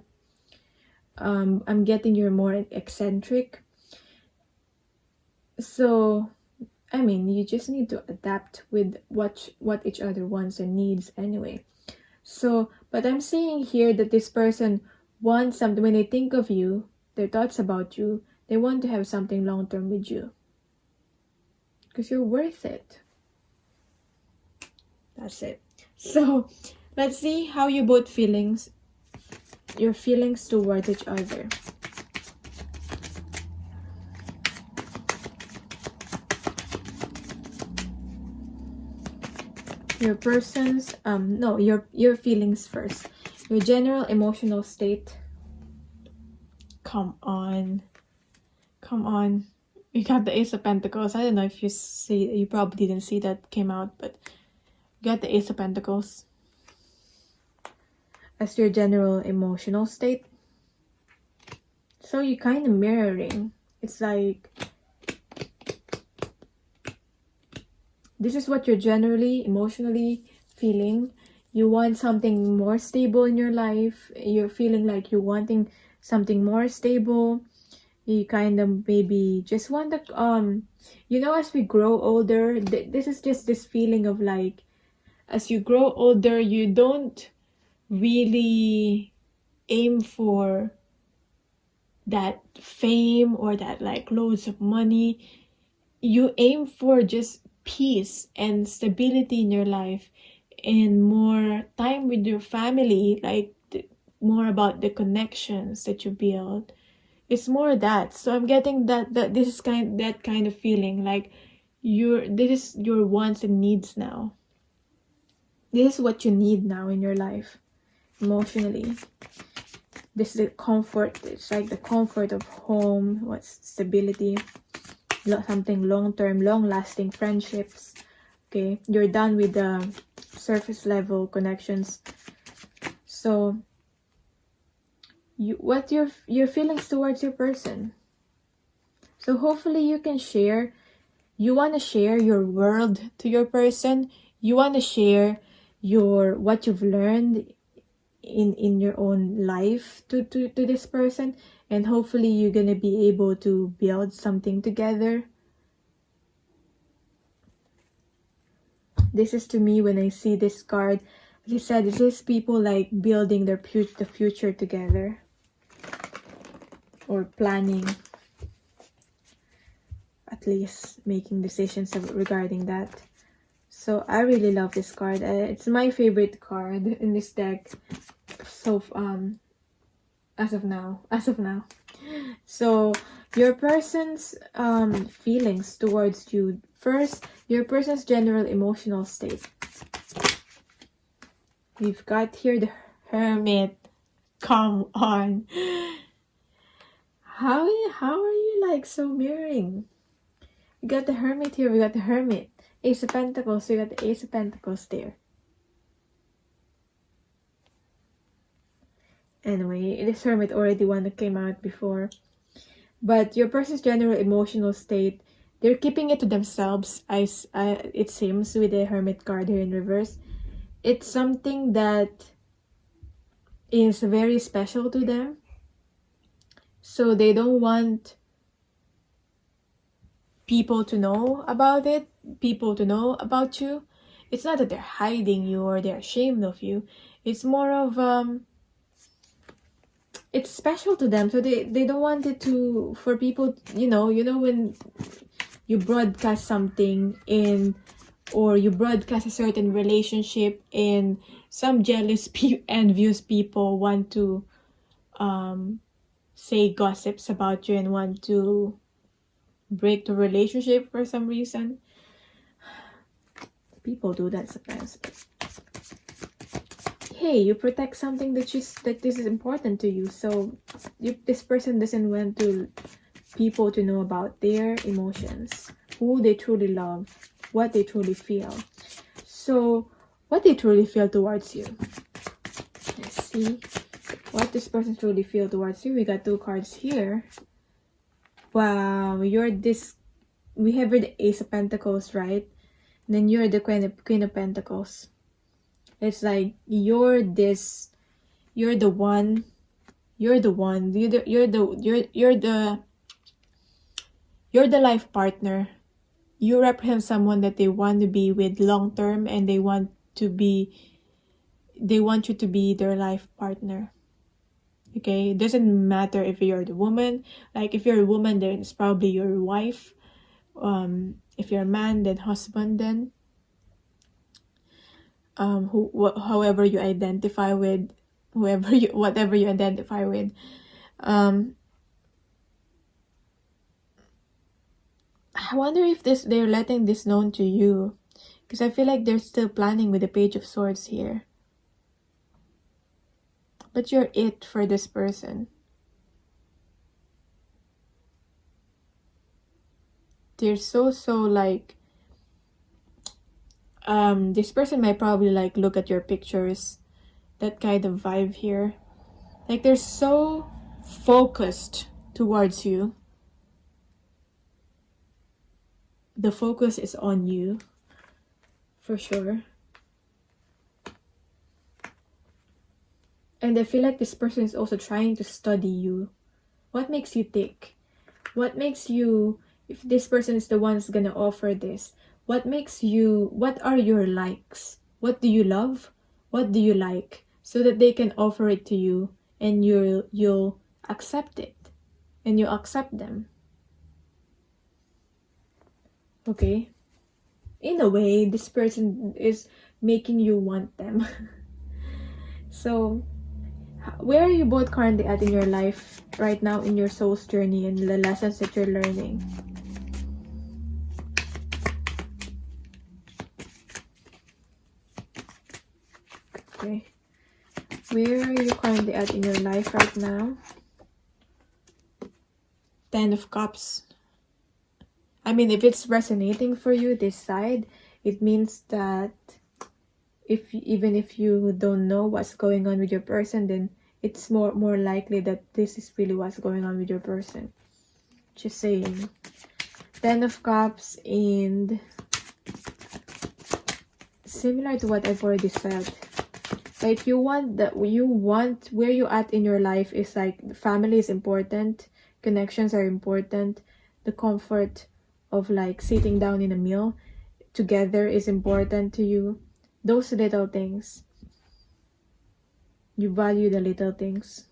I'm getting you're more eccentric. So, I mean, you just need to adapt with what each other wants and needs anyway. So, but I'm seeing here that this person wants something. When they think of you, their thoughts about you, they want to have something long-term with you. Because you're worth it. That's it. So, let's see how your feelings towards each other. Your person's your feelings first. Your general emotional state. Come on. You got the Ace of Pentacles. I don't know if you probably didn't see that came out, but you got the Ace of Pentacles as your general emotional state. So you're kind of mirroring. It's like, this is what you're generally emotionally feeling. You want something more stable in your life. You're feeling like you're wanting something more stable. You kind of maybe just want to as we grow older, this is just this feeling of like, as you grow older, you don't really aim for that fame or that like loads of money. You aim for just peace and stability in your life and more time with your family, like more about the connections that you build. It's more that. So I'm getting that this is that kind of feeling like this is your wants and needs now. This is what you need now in your life emotionally. This is the comfort. It's like the comfort of home, what's stability, something long-term, long-lasting friendships. Okay, you're done with the surface level connections. So what your feelings towards your person. So hopefully you can share. You want to share your world to your person. You want to share what you've learned in your own life to this person, and hopefully you're gonna be able to build something together. This is, to me, when I see this card, as I said, this is people like building the future together or planning, at least making decisions regarding that. So I really love this card. It's my favorite card in this deck. So as of now. So your person's feelings towards you. First, your person's general emotional state. We've got here the Hermit. Come on. How are you like so mirroring? We got the Hermit here, we got the Hermit. Ace of Pentacles, we got the Ace of Pentacles there. Anyway, this Hermit already one that came out before. But your person's general emotional state, they're keeping it to themselves, it seems, with the Hermit card here in reverse. It's something that is very special to them. So they don't want people to know about it, people to know about you. It's not that they're hiding you or they're ashamed of you. It's more of it's special to them, so they don't want it to, for people, when you broadcast something or you broadcast a certain relationship, and some jealous envious people want to say gossips about you and want to break the relationship for some reason. People do that sometimes. Hey, you protect something that this is important to you, so this person doesn't want people to know about their emotions, who they truly love, what they truly feel. So what they truly feel towards you. Let's see what this person truly feel towards you. We got two cards here. Wow, we have the Ace of Pentacles, right? And then you're the Queen of Pentacles. It's like you're the life partner. You represent someone that they want to be with long term, and they want you to be their life partner. Okay, it doesn't matter if you're the woman. Like if you're a woman, then it's probably your wife. If you're a man, then husband. Then however you identify with, whatever you identify with. I wonder if they're letting this known to you, because I feel like they're still planning with the Page of Swords here. But you're it for this person. They're so like this person might probably like look at your pictures, that kind of vibe here. Like they're so focused towards you. The focus is on you, for sure. And I feel like this person is also trying to study you. What makes you tick? What makes you, if this person is the one who's gonna offer this, what are your likes? What do you love? What do you like? So that they can offer it to you and you'll accept it. And you accept them. Okay? In a way, this person is making you want them. So, where are you both currently at in your life right now, in your soul's journey and the lessons that you're learning? Okay. Where are you currently at in your life right now? 10 of Cups. I mean, if it's resonating for you, this side, it means that even if you don't know what's going on with your person, then it's more likely that this is really what's going on with your person. Just saying. 10 of Cups, and similar to what I've already said. Like, where you at in your life is like, family is important, connections are important, the comfort of like sitting down in a meal together is important to you. Those little things. You value the little things.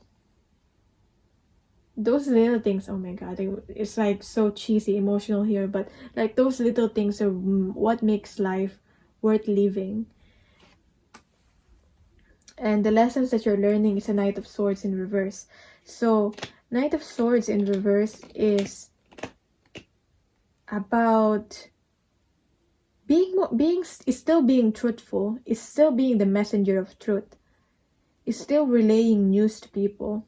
Those little things, oh my god, it's like so cheesy, emotional here, but like those little things are what makes life worth living. And the lessons that you're learning is a Knight of Swords in reverse. So, Knight of Swords in reverse is about is still being truthful, is still being the messenger of truth, is still relaying news to people,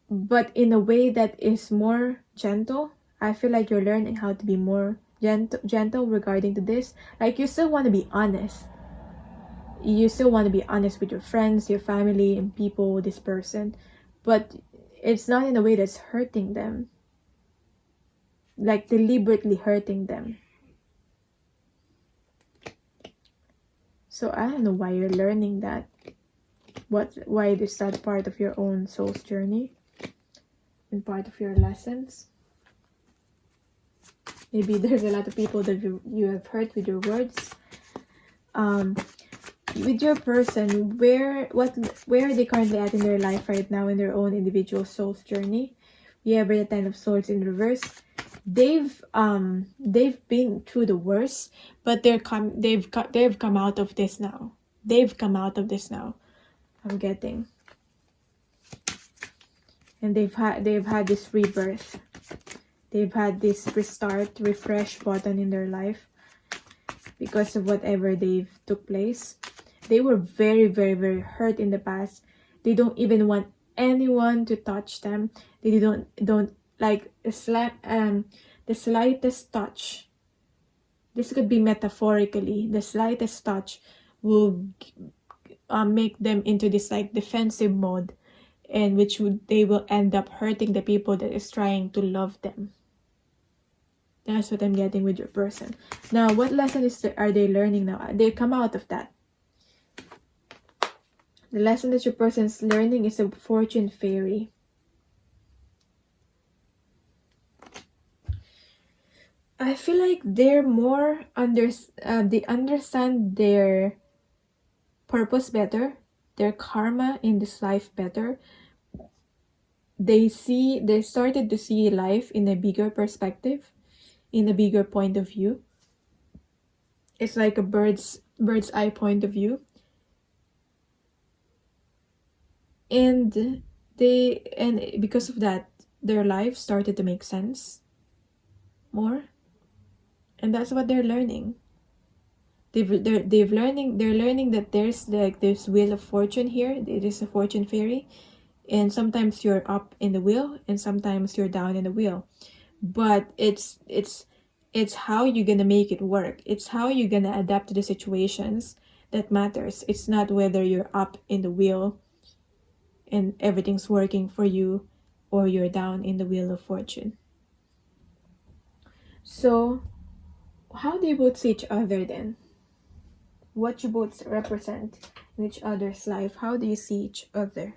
but in a way that is more gentle. I feel like you're learning how to be more gentle regarding to this. Like, you still want to be honest. You still want to be honest with your friends, your family, and people, this person, but it's not in a way that's hurting them, like deliberately hurting them. So I don't know why you're learning that. Why is that part of your own soul's journey and part of your lessons? Maybe there's a lot of people that you have hurt with your words. With your person, where are they currently at in their life right now, in their own individual soul's journey? We have the 10 of Swords in reverse. They've been through the worst, but they've come out of this now. They've come out of this now. I'm getting. And they've had this rebirth. They've had this restart, refresh button in their life because of whatever they've took place. They were very, very, very hurt in the past. They don't even want anyone to touch them. They don't like the slightest touch. This could be metaphorically. The slightest touch will make them into this like defensive mode, and they will end up hurting the people that is trying to love them. That's what I'm getting with your person. Now, what lesson are they learning now? They come out of that. The lesson that your person is learning is a fortune fairy. I feel like they're more they understand their purpose better, their karma in this life better. They started to see life in a bigger perspective, in a bigger point of view. It's like a bird's eye point of view. And because of that, their life started to make sense more. And that's what they're learning. They're learning that there's like this wheel of fortune here. It is a fortune fairy, and sometimes you're up in the wheel and sometimes you're down in the wheel. But it's how you're gonna make it work. It's how you're gonna adapt to the situations that matters. It's not whether you're up in the wheel and everything's working for you, or you're down in the wheel of fortune. So, how do you both see each other then? What you both represent in each other's life. How do you see each other?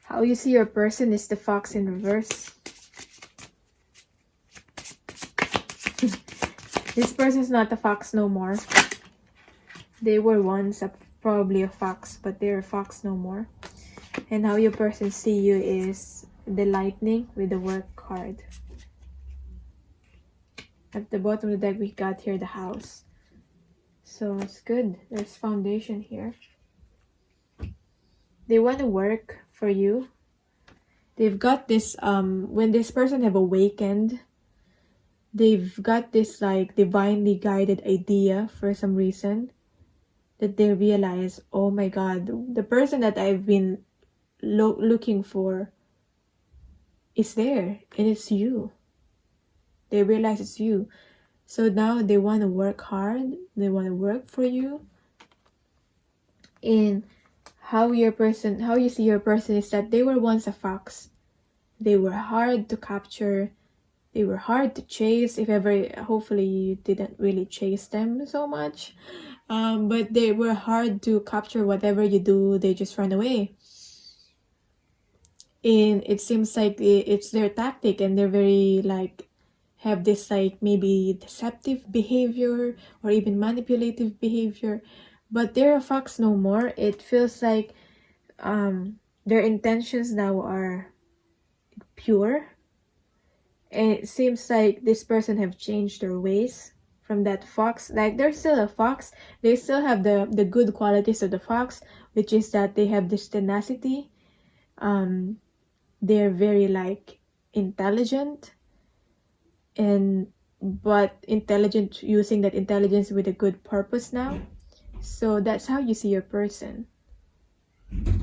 How you see your person is the fox in reverse. This person is not a fox no more. They were once probably a fox, but they're a fox no more. And how your person see you is the lightning with the work card. At the bottom of the deck, we got here the house. So it's good. There's foundation here. They want to work for you. They've got this, when this person have awakened, they've got this like divinely guided idea for some reason that they realize, oh my God, the person that I've been looking for is there, and it's you. They realize it's you. So now they want to work hard. They want to work for you. And how you see your person is that they were once a fox. They were hard to capture. They were hard to chase. If ever, hopefully you didn't really chase them so much. But they were hard to capture. Whatever you do, they just run away. And it seems like it's their tactic, and they're very like, have this like maybe deceptive behavior or even manipulative behavior. But they're a fox no more. It feels like their intentions now are pure. And it seems like this person have changed their ways from that fox. Like they're still a fox. They still have the good qualities of the fox, which is that they have this tenacity. They're very like intelligent, but intelligent, using that intelligence with a good purpose now. So that's how you see your person.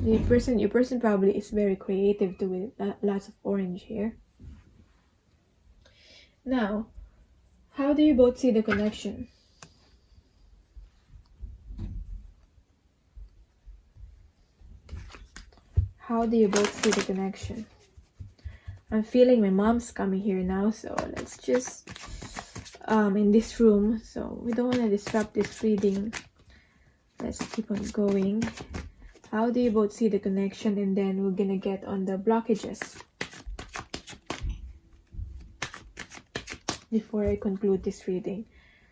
Your person probably is very creative too, with lots of orange here. Now, how do you both see the connection? How do you both see the connection? I'm feeling my mom's coming here now, so let's just in this room, so we don't want to disrupt this reading. Let's keep on going. How do you both see the connection? And then we're gonna get on the blockages before I conclude this reading.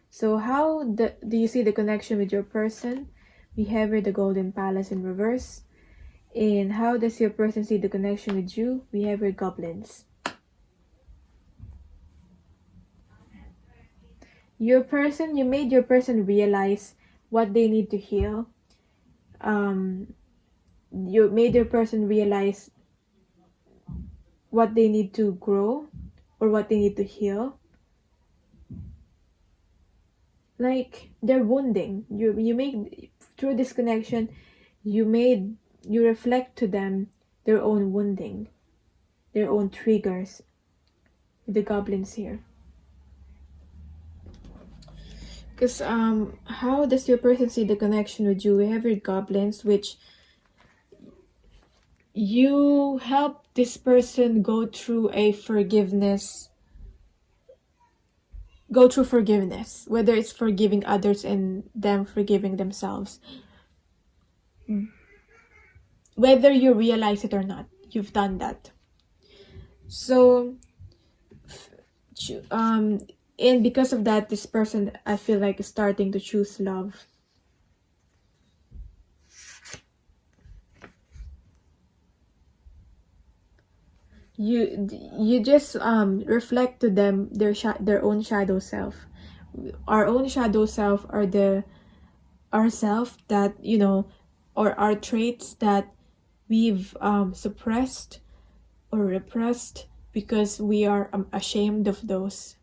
So how do you see the connection with your person? We have here the Golden Palace in reverse. And how does your person see the connection with you? We have here goblins. You made your person realize what they need to heal. You made your person realize what they need to grow or what they need to heal. Like they're wounding. You make, through this connection, you reflect to them their own wounding, their own triggers. The goblins here. Because how does your person see the connection with you? We have your goblins, which you help this person go through forgiveness, whether it's forgiving others and them forgiving themselves. Whether you realize it or not, you've done that. So and because of that, this person, I feel like, is starting to choose love. You just reflect to them their own shadow self. Our own shadow self are our self that, or our traits that we've suppressed or repressed because we are ashamed of those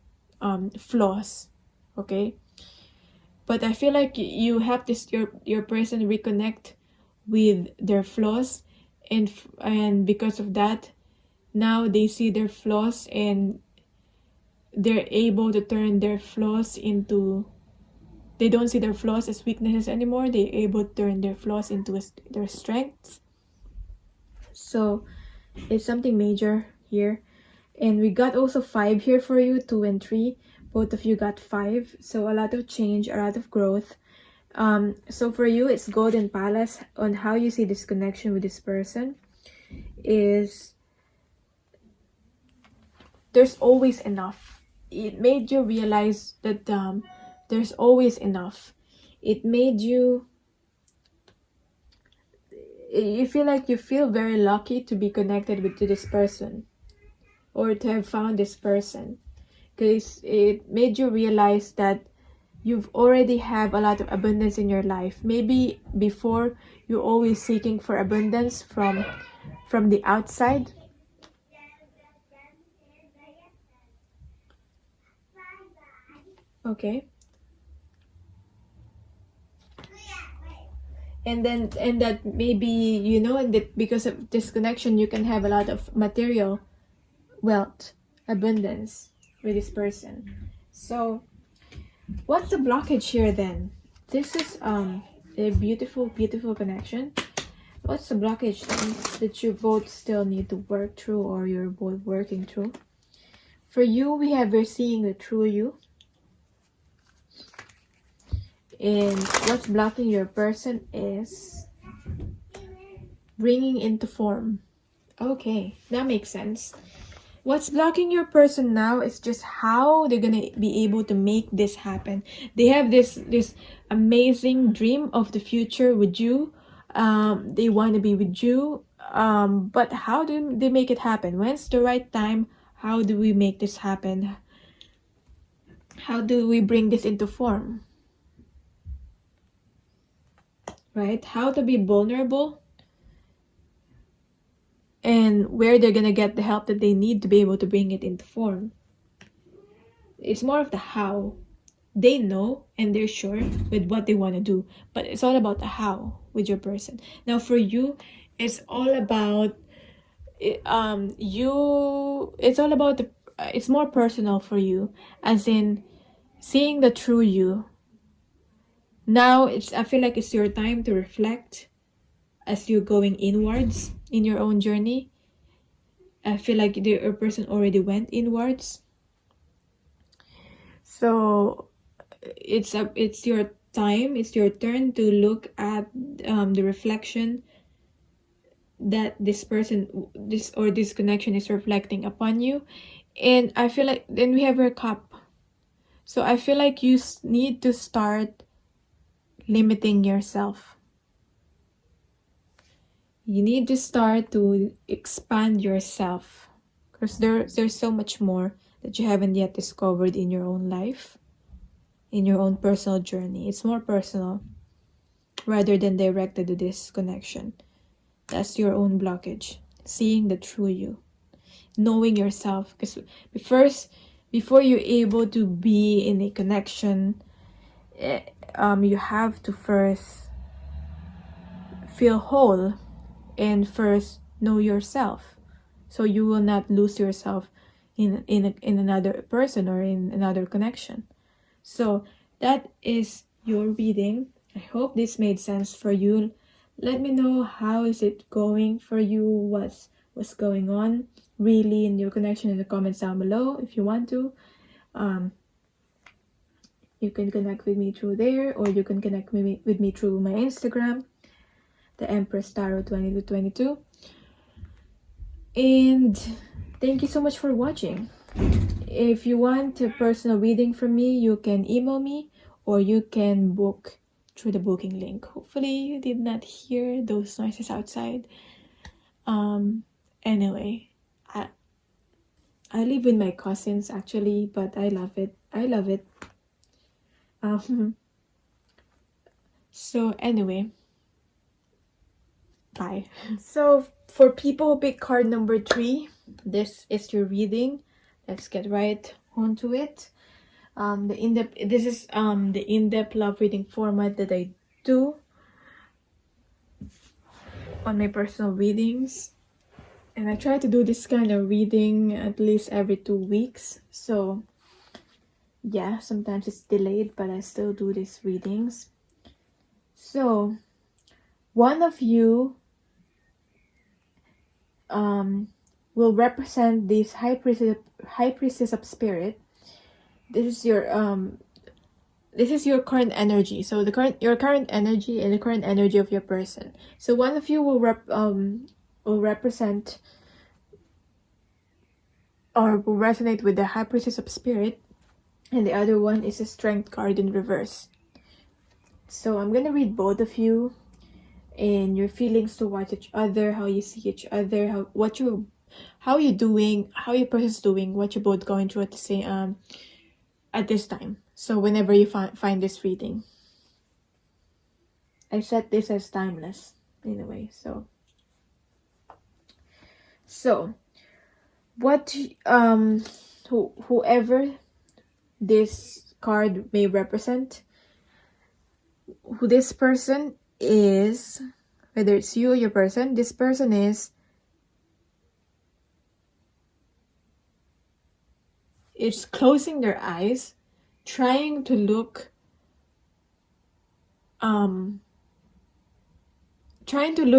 flaws. Okay, but I feel like you have your person reconnect with their flaws, and because of that, now they see their flaws and they're able to turn their flaws into, they don't see their flaws as weaknesses anymore. They're able to turn their flaws into their strengths. So It's something major here. And we got also 5 here for you, 2 and 3. Both of you got 5. So a lot of change, a lot of growth. So for you, it's Golden Palace. On how you see this connection with this person is there's always enough. It made you realize that there's always enough. It made you feel like you feel very lucky to be connected to this person or to have found this person, because it made you realize that you've already have a lot of abundance in your life. Maybe before you're always seeking for abundance from the outside. Okay. And that maybe, you know, that because of this connection you can have a lot of material wealth, abundance with this person. So what's the blockage here then? This is a beautiful connection. What's the blockage then that you both still need to work through, or you're both working through? For you, we're seeing the true you. And what's blocking your person is bringing into form. Okay, that makes sense. What's blocking your person now is just how they're gonna be able to make this happen. They have this amazing dream of the future with you. They want to be with you. But how do they make it happen? When's the right time? How do we make this happen? How do we bring this into form? Right? How to be vulnerable, and where they're gonna get the help that they need to be able to bring it into form. It's more of the how. They know and they're sure with what they want to do, but it's all about the how with your person. Now for you, it's all about it's all about it's more personal for you, as in seeing the true you. Now I feel like it's your time to reflect as you're going inwards in your own journey. I feel like your person already went inwards. So it's your time, it's your turn to look at the reflection that this connection is reflecting upon you. And I feel like then we have your cup. So I feel like you need to start limiting yourself. You need to start to expand yourself, because there's so much more that you haven't yet discovered in your own life, in your own personal journey. It's more personal rather than directed to this connection. That's your own blockage. Seeing the true you, knowing yourself. Because first, before you're able to be in a connection, you have to first feel whole and first know yourself, so you will not lose yourself in another person or in another connection. So that is your reading. I hope this made sense for you. Let me know how is it going for you, what's going on really in your connection in the comments down below. If you want to, you can connect with me through there, or you can connect with me through my Instagram, the Empress Tarot 2222. And thank you so much for watching. If you want a personal reading from me, you can email me, or you can book through the booking link. Hopefully you did not hear those noises outside. Anyway, I live with my cousins actually, but I love it. So anyway, bye. So for people who pick card number 3, this is your reading. Let's get right onto it. This is the in-depth love reading format that I do on my personal readings, and I try to do this kind of reading at least every 2 weeks. So yeah, sometimes it's delayed, but I still do these readings. So one of you will represent this high priestess of spirit. This is your current energy. So your current energy and the current energy of your person. So one of you will represent or will resonate with the high priestess of spirit, and the other one is a strength card in reverse. So I'm gonna read both of you and your feelings towards each other, how you see each other, how you're doing, how your person's doing, what you're both going through at the same at this time. So whenever you find this reading, I set this as timeless in a way. So what whoever this card may represent, who this person is, whether it's you or your person, this person is closing their eyes, trying to look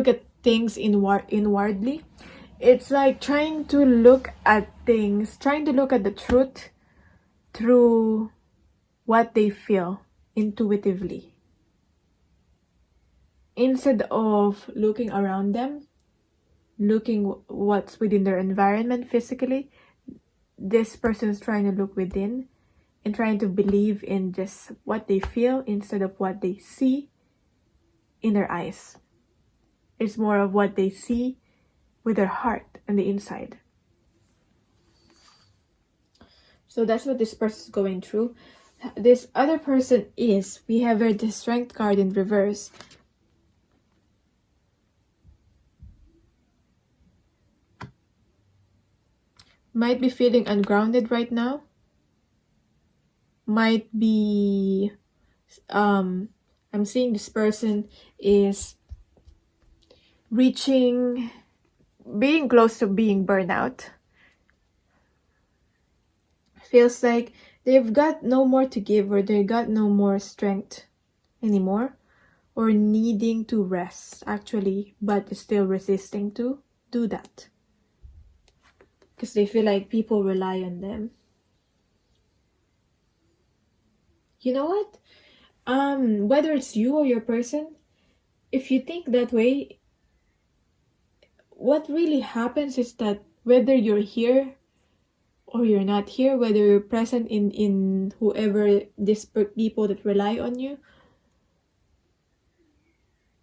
at things inwardly. It's like trying to look at things, trying to look at the truth through what they feel intuitively, instead of looking around them, looking what's within their environment physically. This person is trying to look within and trying to believe in just what they feel instead of what they see in their eyes. It's more of what they see with their heart and the inside. So that's what this person is going through. This other person is, we have here the strength card in reverse. Might be feeling ungrounded right now. Might be, I'm seeing this person is being close to being burnout. Feels like they've got no more to give, or they got no more strength anymore, or needing to rest actually, but still resisting to do that because they feel like people rely on them. You know what? Whether it's you or your person, if you think that way, what really happens is that whether you're here or you're not here, whether you're present in whoever these people that rely on you,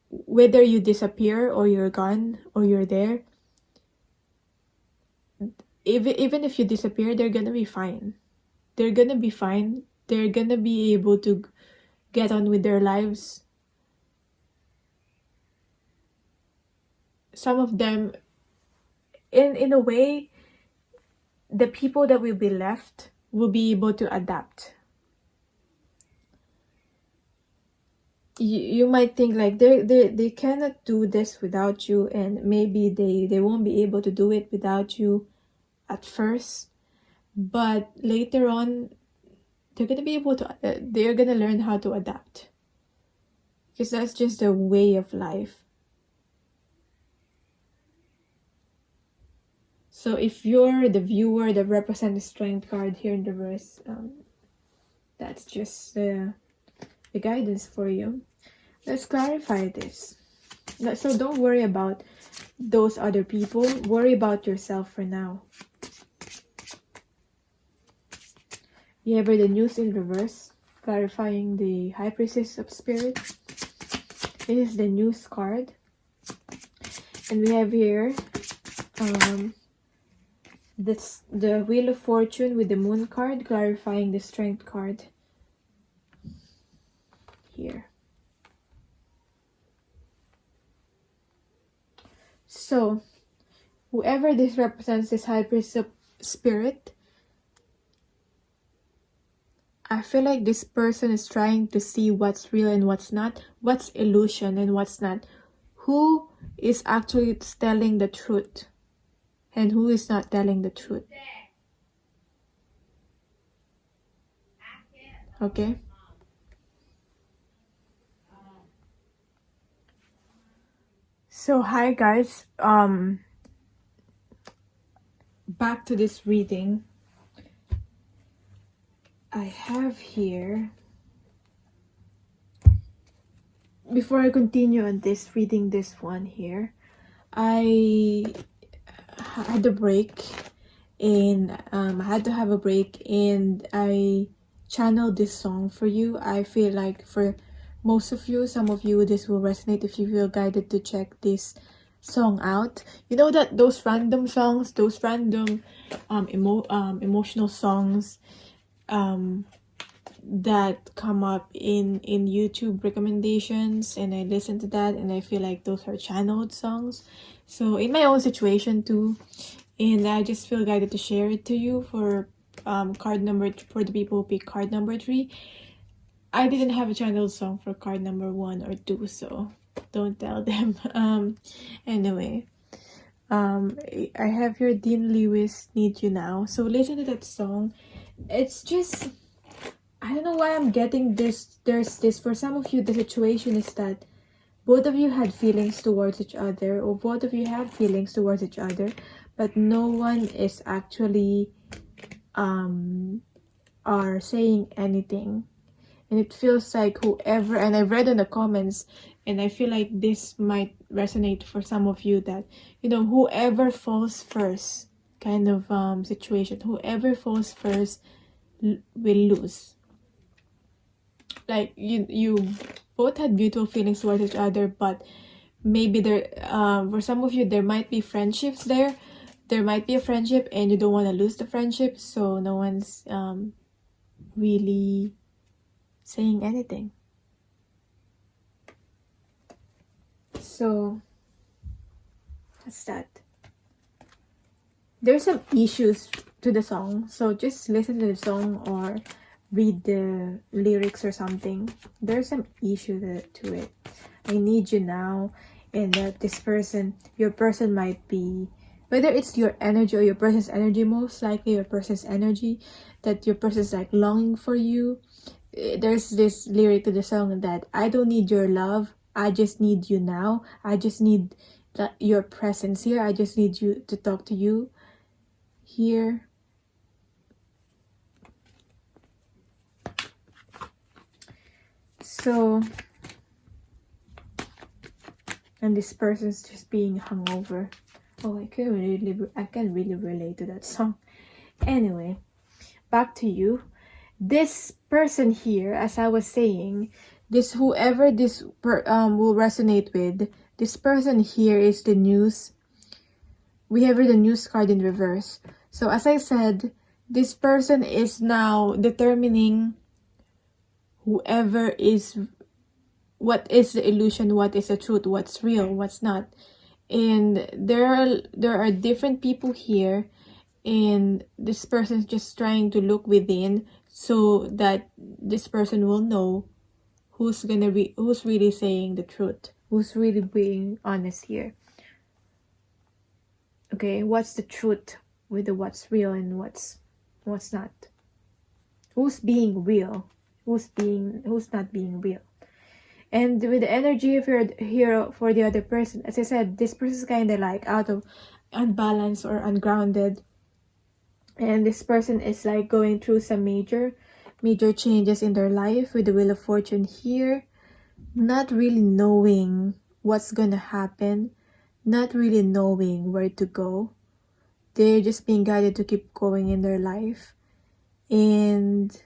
whether you disappear or you're gone or you're there, even if you disappear, they're gonna be fine. They're gonna be fine. They're gonna be able to get on with their lives. Some of them, in a way, the people that will be left will be able to adapt. You might think like they cannot do this without you, and maybe they won't be able to do it without you at first, but later on they're gonna be able to they're gonna learn how to adapt, because that's just a way of life. So if you're the viewer that represents the strength card here in the reverse, that's just the guidance for you. Let's clarify this. So don't worry about those other people. Worry about yourself for now. You have the news in reverse, clarifying the high priestess of spirit. This is the news card. And we have here the Wheel of Fortune with the moon card, clarifying the strength card here. So whoever this represents, this high priestess of spirit, I feel like this person is trying to see what's real and what's not, what's illusion and what's not, who is actually telling the truth and who is not telling the truth. Okay? So hi guys, back to this reading, I have here, before I continue on this, reading this one here, I had a break, and I had to have a break, and I channeled this song for you. I feel like for most of you, some of you, this will resonate if you feel guided to check this song out. You know that those random songs, those random emotional songs that come up in YouTube recommendations, and I listen to that and I feel like those are channeled songs. So in my own situation too, and I just feel guided to share it to you for card number, for the people who pick card number 3. I didn't have a channeled song for card number 1 or 2, so don't tell them. Anyway, I have your Dean Lewis, Need You Now. So listen to that song. It's just, I don't know why I'm getting this. There's this, for some of you, the situation is that both of you had feelings towards each other, or both of you have feelings towards each other, but no one is actually are saying anything. And it feels like whoever, and I've read in the comments, and I feel like this might resonate for some of you, that, you know, whoever falls first kind of situation, whoever falls first will lose. Like you both had beautiful feelings towards each other, but maybe there for some of you there might be friendships there might be a friendship and you don't want to lose the friendship, so no one's really saying anything. So that's that. There's some issues to the song, so just listen to the song or read the lyrics or something. There's some issue to it. I need you now, and that this person, your person might be, whether it's your energy or your person's energy, most likely your person's energy, that your person's like longing for you. There's this lyric to the song that I don't need your love, I just need you now. I just need your presence here. I just need you to talk to you here. So, and this person's just being hungover. Oh, I can really relate to that song. Anyway, back to you. This person here, as I was saying, this whoever this will resonate with, this person here is the news. We have the news card in reverse. So as I said, this person is now determining whoever is, what is the illusion, what is the truth, what's real, what's not. And there are different people here, and this person's just trying to look within so that this person will know who's really saying the truth, who's really being honest here. Okay, what's the truth with the what's real and what's not? Who's being real? Who's not being real? And with the energy of your here for the other person, as I said, this person is kind of like out of unbalanced or ungrounded, and this person is like going through some major changes in their life with the Wheel of Fortune here, not really knowing what's gonna happen, not really knowing where to go. They're just being guided to keep going in their life, and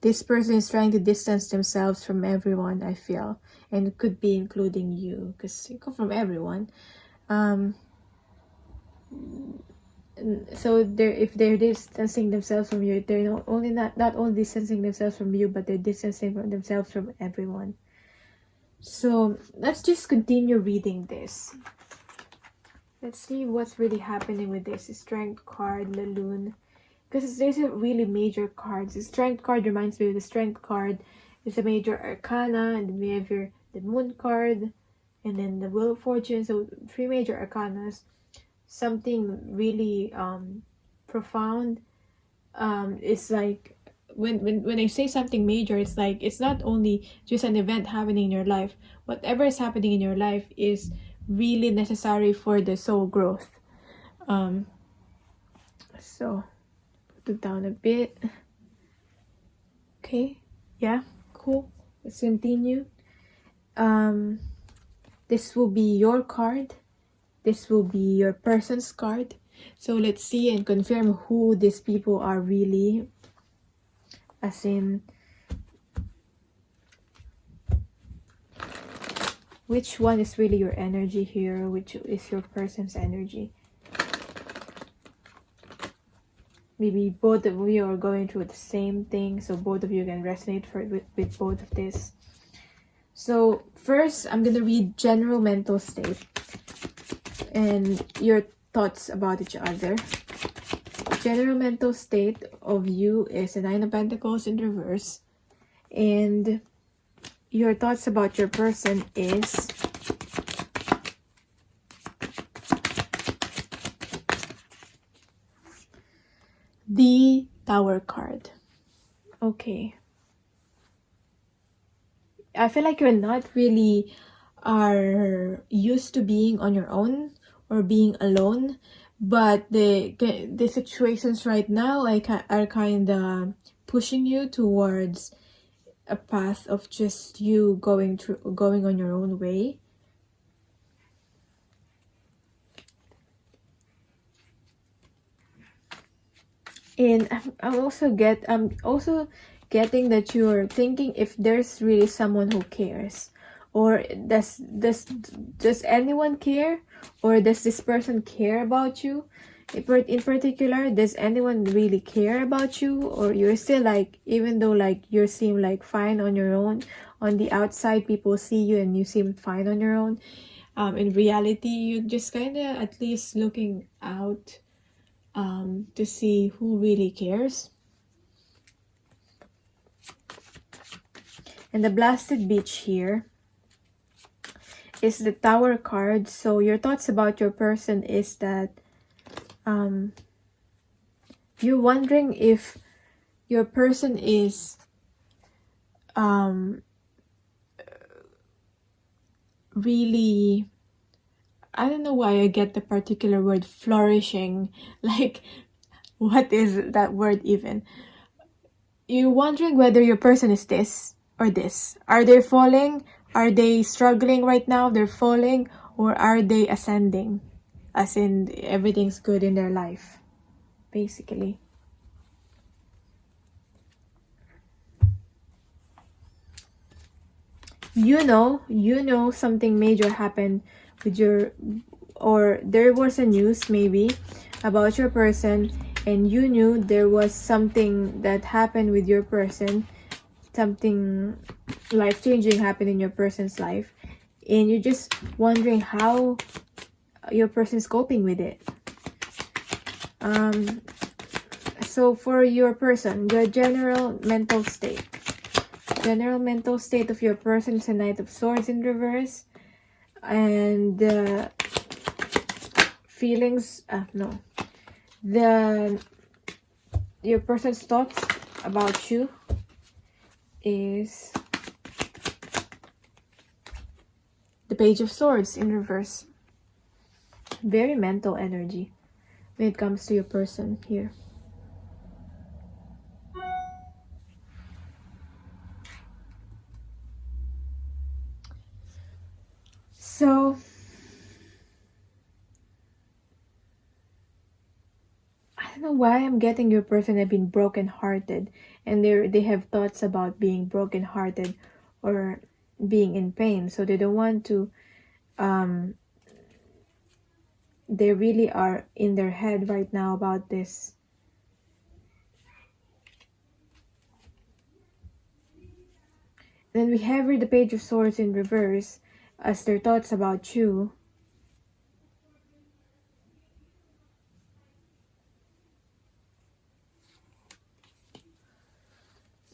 this person is trying to distance themselves from everyone, I feel, and it could be including you, because you come from everyone. So if they're distancing themselves from you, they're not only distancing themselves from you, but they're distancing themselves from everyone. So let's just continue reading this. Let's see what's really happening with this Strength card, the Lune. Because there's a really major cards. The Strength card reminds me of the Strength card. It's a major arcana, and then we have the Moon card, and then the Wheel of Fortune. So 3 major arcanas. Something really profound. It's like when I say something major, it's like it's not only just an event happening in your life. Whatever is happening in your life is really necessary for the soul growth. So put it down a bit. Okay, yeah, cool. Let's continue. This will be your card. This will be your person's card. So let's see and confirm who these people are really, as in which one is really your energy here, which is your person's energy. Maybe both of you are going through the same thing, so both of you can resonate with both of this. So first, I'm going to read general mental state and your thoughts about each other. General mental state of you is the Nine of Pentacles in reverse. And your thoughts about your person is the Tower card. Okay. I feel like you're not really are used to being on your own or being alone, but the situations right now are kind of pushing you towards a path of just you going on your own way. And I'm also getting that you're thinking if there's really someone who cares, or does anyone care, or does this person care about you in particular? Does anyone really care about you, or you're still like, even though like you seem like fine on your own, on the outside people see you and you seem fine on your own, in reality you just kind of at least looking out to see who really cares. And the Blasted Beach here is the Tower card. So your thoughts about your person is that you're wondering if your person is really, I don't know why I get the particular word flourishing. Like, what is that word even? You're wondering whether your person is this or this. Are they falling? Are they struggling right now? They're falling, or are they ascending? As in, everything's good in their life, basically. You know something major happened with your, or there was a news maybe about your person, and you knew there was something that happened with your person, something life-changing happened in your person's life, and you're just wondering how your person's coping with it. So for your person, the general mental state of your person is a Knight of Swords in reverse, and the feelings your person's thoughts about you is the Page of Swords in reverse. Very mental energy when it comes to your person here. So I don't know why I'm getting your person have been broken-hearted, and they have thoughts about being broken-hearted or being in pain, so they don't want to they really are in their head right now about this. Then we have here the Page of Swords in reverse as their thoughts about you.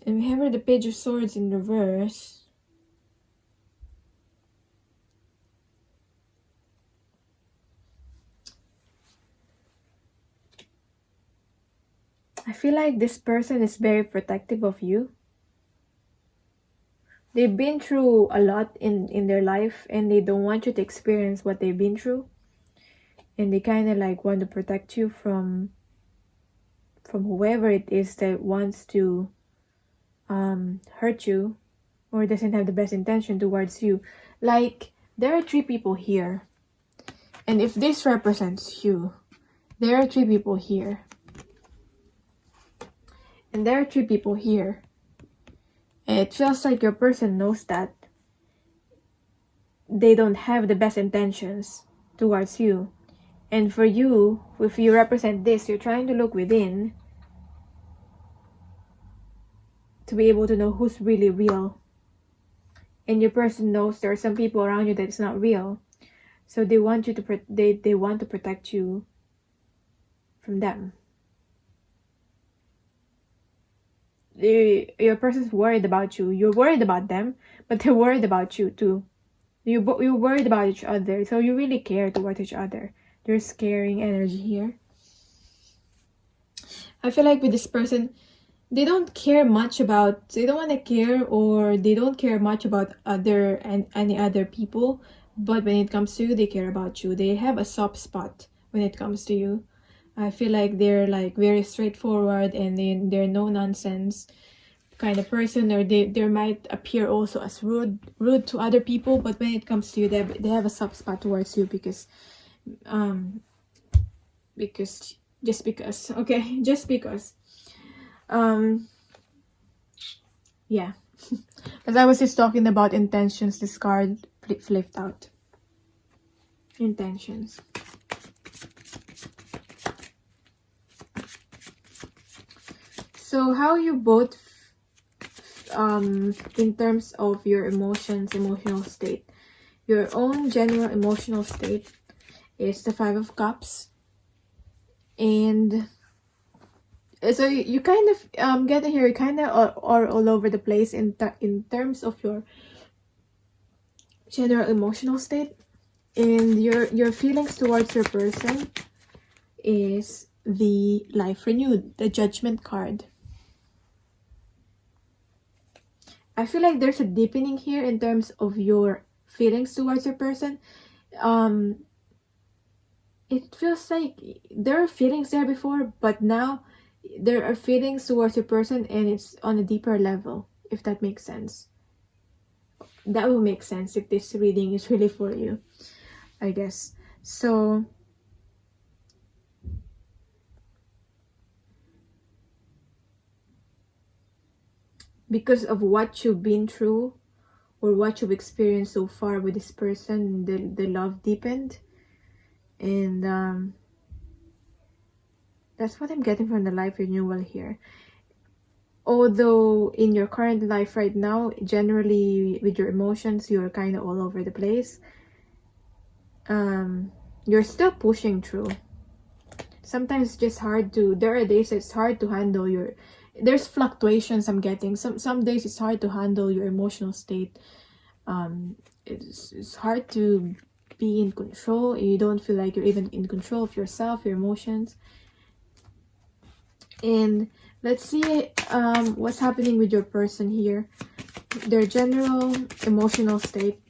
And we have here the Page of Swords in reverse. I feel like this person is very protective of you. they've been through a lot in their life, and they don't want you to experience what they've been through, and they kind of like want to protect you from whoever it is that wants to hurt you or doesn't have the best intention towards you. Like, there are 3 people here, and if this represents you, there are 3 people here, and there are 3 people here, and it feels like your person knows that they don't have the best intentions towards you. And for you, if you represent this, you're trying to look within to be able to know who's really real. And your person knows there are some people around you that it's not real. So they want you to they want to protect you from them. Your person's worried about you. You're worried about them, but they're worried about you too. You're worried about each other, so you really care towards each other. There's caring energy here. I feel like with this person, they don't care much about, they don't want to care, or they don't care much about any other people, but when it comes to you, they care about you. They have a soft spot when it comes to you. I feel like they're like very straightforward, and they're no nonsense kind of person, or they might appear also as rude to other people, but when it comes to you, they have a soft spot towards you because just because, okay, just because. Yeah. As I was just talking about intentions, this card flipped out. Intentions. So how you both in terms of your emotions, emotional state, your own general emotional state is the 5 of Cups, and so you kind of getting here, you kind of are all over the place in terms of your general emotional state, and your feelings towards your person is the Life Renewed, the Judgment card. I feel like there's a deepening here in terms of your feelings towards your person. It feels like there are feelings there before, but now there are feelings towards your person, and it's on a deeper level, if that makes sense. That will make sense if this reading is really for you, I guess. So because of what you've been through or what you've experienced so far with this person, the love deepened, and that's what I'm getting from the Life Renewal here. Although in your current life right now, generally with your emotions, you're kind of all over the place, you're still pushing through. Sometimes it's just hard to, there are days it's hard to handle there's fluctuations I'm getting. Some days it's hard to handle your emotional state. It's hard to be in control. You don't feel like you're even in control of yourself, your emotions. And let's see what's happening with your person here. Their general emotional state.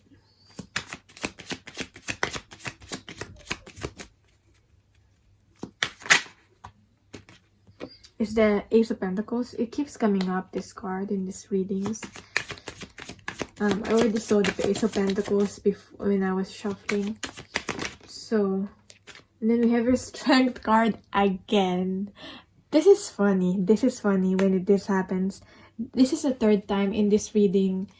Is the Ace of Pentacles. It keeps coming up, this card, in these readings. I already saw the Ace of Pentacles before when I was shuffling. So, and then we have your Strength card again. This is funny. This is funny when this happens. This is the 3rd time in this reading.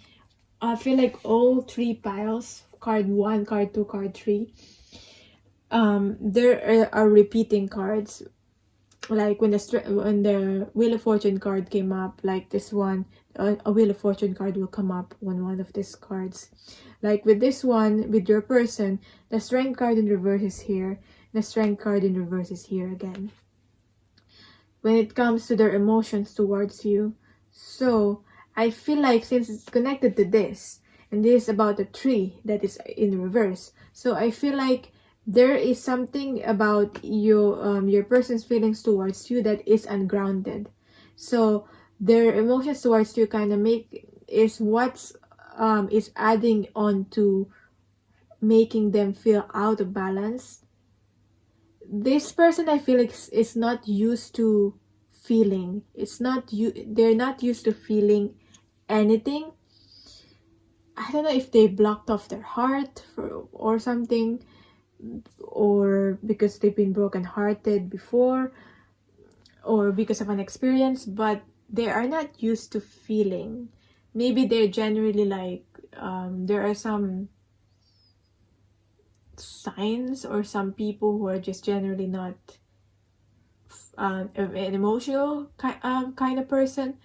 I feel like all 3 piles, card 1, card 2, card 3, there are repeating cards. Like when the Wheel of Fortune card came up, like this one, a Wheel of Fortune card will come up on one of these cards. Like with this one, with your person, the Strength card in reverse is here. The Strength card in reverse is here again. When it comes to their emotions towards you. So I feel like since it's connected to this, and this is about the 3 that is in reverse, so I feel like there is something about your person's feelings towards you that is ungrounded. So their emotions towards you kind of is what's is adding on to making them feel out of balance. This person, I feel like, is not used to feeling. They're not used to feeling anything. I don't know if they blocked off their heart or something, or because they've been broken-hearted before, or because of an experience, but they are not used to feeling. Maybe they're generally like, there are some signs or some people who are just generally not an emotional kind of person,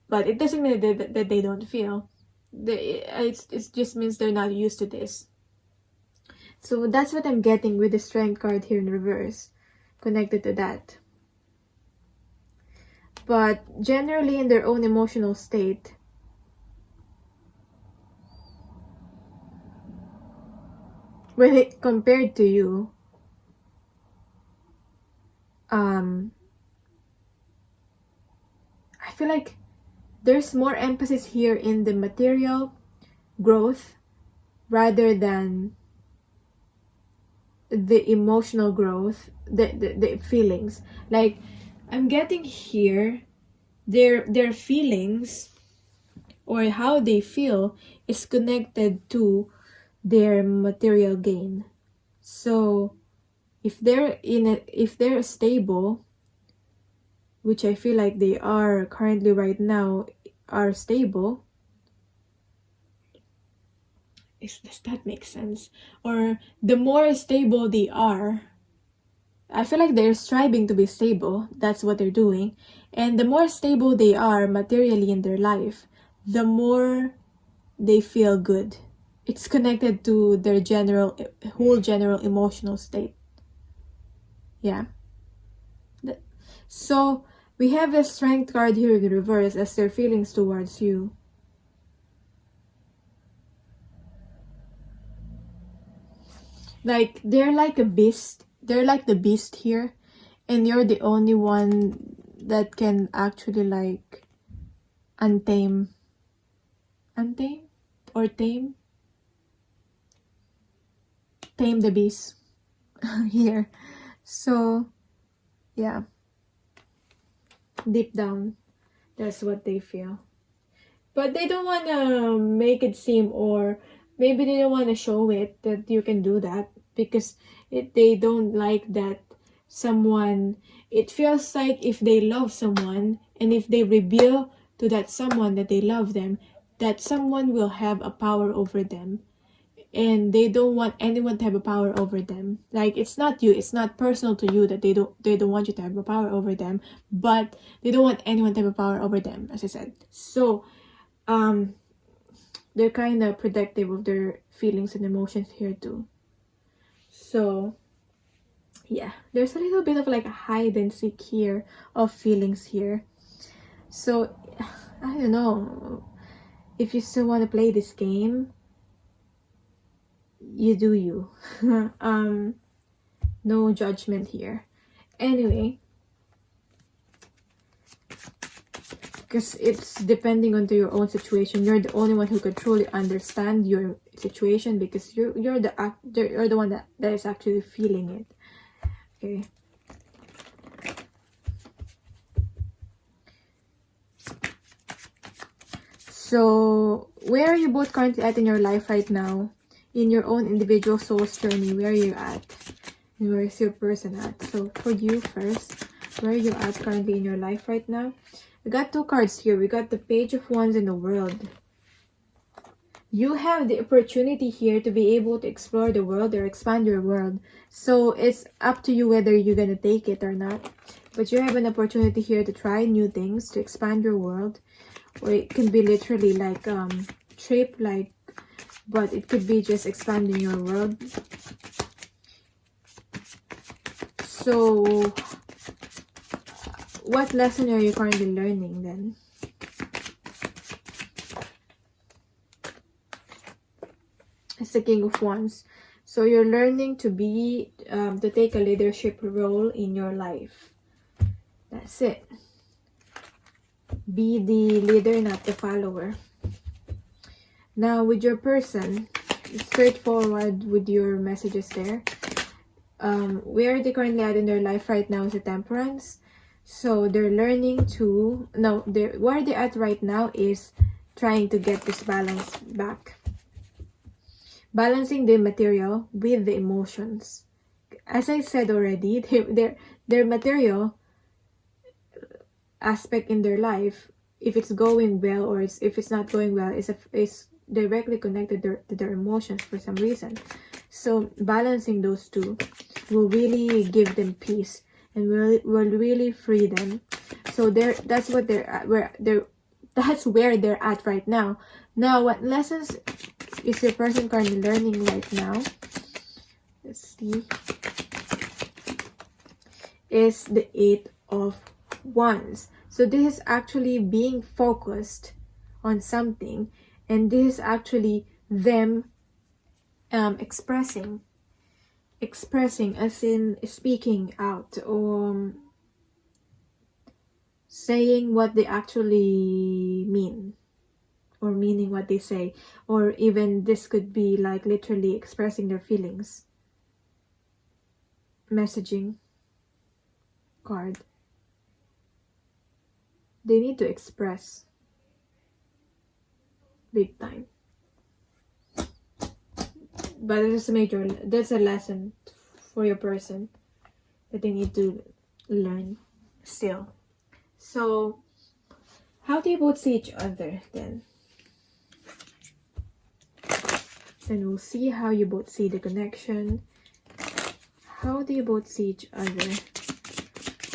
but it doesn't mean that they don't feel. It just means they're not used to this. So that's what I'm getting with the Strength card here in reverse, connected to that. But generally in their own emotional state, when it compared to you, I feel like there's more emphasis here in the material growth rather than the emotional growth, the feelings. Like, I'm getting here, their feelings or how they feel is connected to their material gain. So if they're stable, which I feel like they are currently right now, are stable. Does that make sense? Or the more stable they are, I feel like they're striving to be stable. That's what they're doing. And the more stable they are materially in their life, the more they feel good. It's connected to their whole general emotional state. Yeah. So we have a Strength card here in the reverse as their feelings towards you. Like, they're like a beast. They're like the beast here. And you're the only one that can actually like tame the beast here. So yeah, deep down that's what they feel, but they don't want to make it seem, or maybe they don't want to show it that you can do that, because they don't like that someone, it feels like if they love someone and if they reveal to that someone that they love them, that someone will have a power over them, and they don't want anyone to have a power over them. Like, it's not you, it's not personal to you that they don't want you to have a power over them, but they don't want anyone to have a power over them, as I said. So they're kind of protective of their feelings and emotions here too. So yeah, there's a little bit of like a hide and seek here of feelings here. So I don't know, if you still want to play this game, you do you. No judgment here. Anyway, because it's depending on to your own situation. You're the only one who could truly understand your situation, because you're the one that is actually feeling it. Okay. So where are you both currently at in your life right now? In your own individual soul's journey, where are you at? And where is your person at? So for you first, where are you at currently in your life right now? We got two cards here. We got the Page of Wands and the World. You have the opportunity here to be able to explore the world or expand your world. So it's up to you whether you're going to take it or not. But you have an opportunity here to try new things, to expand your world. Or it can be literally like trip, like, but it could be just expanding your world. So what lesson are you currently learning then? It's the King of Wands. So you're learning to be, to take a leadership role in your life. That's it. Be the leader, not the follower. Now, with your person, straightforward with your messages there. Where they currently at in their life right now is a temperance. So they're learning to, no, where they're at right now is trying to get this balance back. Balancing the material with the emotions. As I said already, their material aspect in their life, if it's going well or if it's not going well, is directly connected to their emotions for some reason. So balancing those two will really give them peace and will really free them. So that's what that's where they're at right now. Now, what lessons is your person currently learning right now? Let's see. Is the 8 of Wands. So this is actually being focused on something, and this is actually them expressing as in speaking out, or saying what they actually mean, or meaning what they say, or even this could be like literally expressing their feelings. Messaging card. They need to express big time. But that's a lesson for your person that they need to learn still. So, how do you both see each other then? Then we'll see how you both see the connection. How do you both see each other?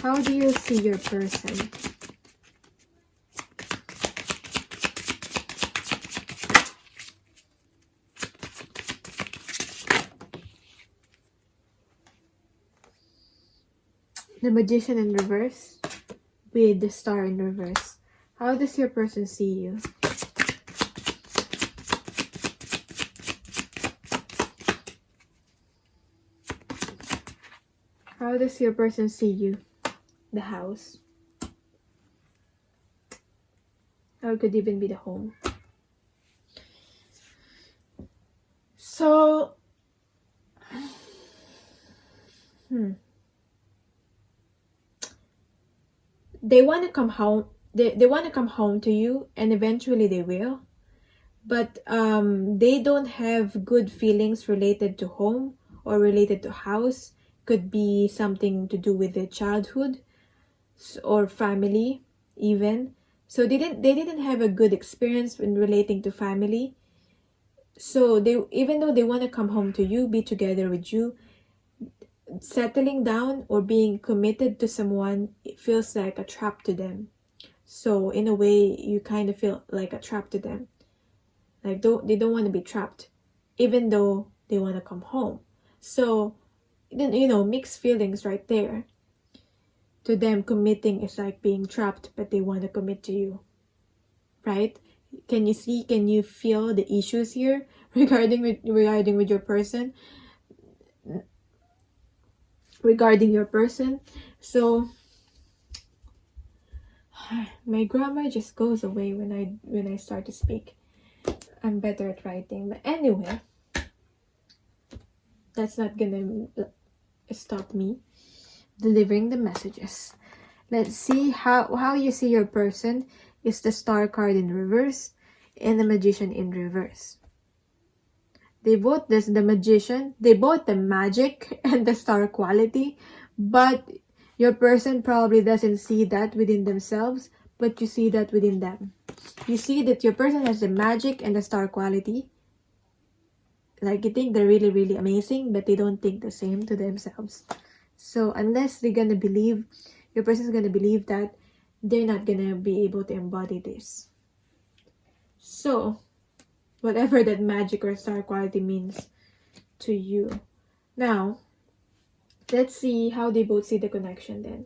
How do you see your person? The Magician in reverse with the Star in reverse. How does your person see you? How does your person see you? The house. Or it could even be the home. So, they want to come home. They want to come home to you, and eventually they will. But they don't have good feelings related to home or related to house. Could be something to do with their childhood or family even. So they didn't have a good experience in relating to family. So even though they want to come home to you, be together with you, settling down or being committed to someone, it feels like a trap to them. So in a way, you kind of feel like a trap to them. Like they don't want to be trapped, even though they want to come home. So then, mixed feelings right there. To them, committing is like being trapped, but they want to commit to you, right? Can you feel the issues here regarding with your person? Regarding your person. So my grammar just goes away when I start to speak. I'm better at writing, but anyway, that's not gonna stop me delivering the messages. Let's see how you see your person. Is the Star card in reverse and the Magician in reverse. They both the Magician, they both the magic and the Star quality, but your person probably doesn't see that within themselves, but you see that within them. You see that your person has the magic and the Star quality. Like, you think they're really, really amazing, but they don't think the same to themselves. So unless they're gonna believe, your person's gonna believe that, they're not gonna be able to embody this. So whatever that magic or Star quality means to you. Now, let's see how they both see the connection then.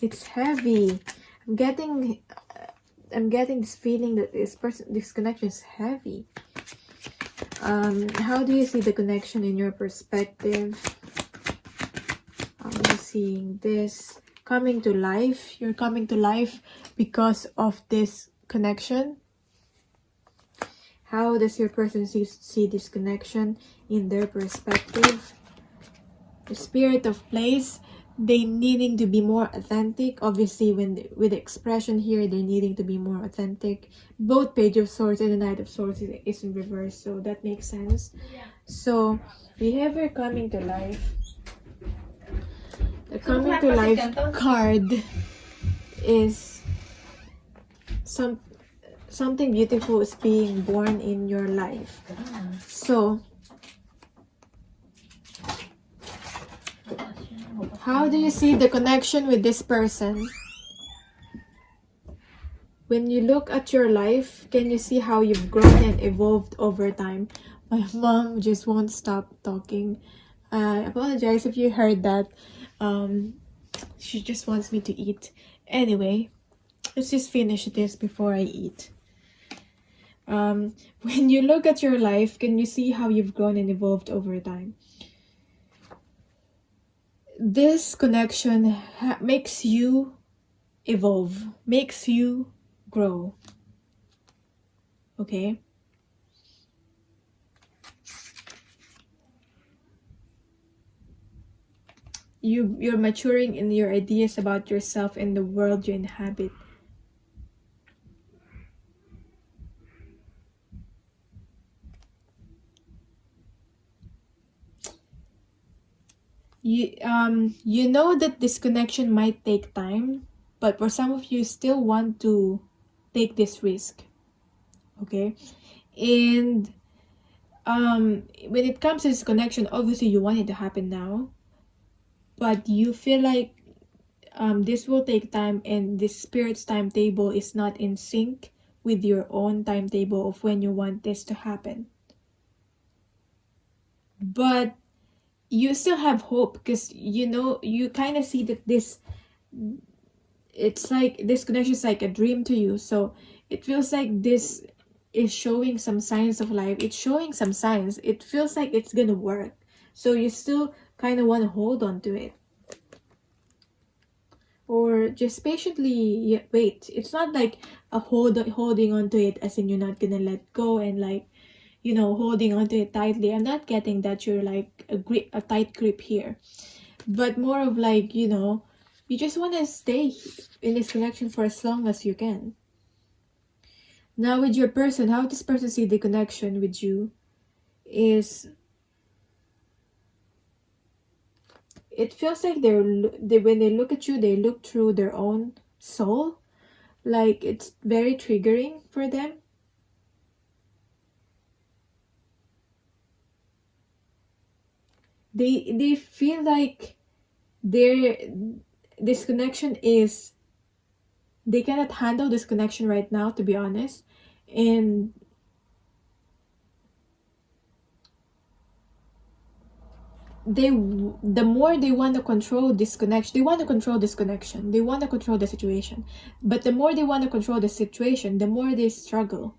It's heavy. I'm getting this feeling that this connection is heavy. How do you see the connection in your perspective? I'm seeing this coming to life. You're coming to life because of this connection. How does your person see this connection in their perspective? The spirit of place, they needing to be more authentic. Obviously, with the expression here, they're needing to be more authentic. Both Page of Swords and the Knight of Swords is in reverse, so that makes sense. So we have her coming to life. The coming to life card is something beautiful is being born in your life. So how do you see the connection with this person? When you look at your life, can you see how you've grown and evolved over time? My mom just won't stop talking. I apologize if you heard that. She just wants me to eat. Anyway, let's just finish this before I eat. When you look at your life, can you see how you've grown and evolved over time? This connection makes you evolve, makes you grow. Okay? You're maturing in your ideas about yourself and the world you inhabit. You know that this connection might take time, but for some of you still want to take this risk. Okay? And when it comes to this connection, obviously you want it to happen now, but you feel like this will take time, and this spirit's timetable is not in sync with your own timetable of when you want this to happen. But you still have hope, because you kind of see that it's like this connection is like a dream to you. So it feels like this is showing some signs of life. It's showing some signs. It feels like it's gonna work. So you still kind of want to hold on to it, or just patiently wait. It's not like a holding on to it as in you're not gonna let go and like holding on to it tightly. I'm not getting that you're like a tight grip here, but more of like you just want to stay in this connection for as long as you can. Now with your person, how this person see the connection with you is, it feels like when they look at you, they look through their own soul. Like it's very triggering for them. They feel like this connection is, they cannot handle this connection right now, to be honest. And the more they want to control this connection, they want to control this connection, they want to control the situation, but the more they want to control the situation, the more they struggle.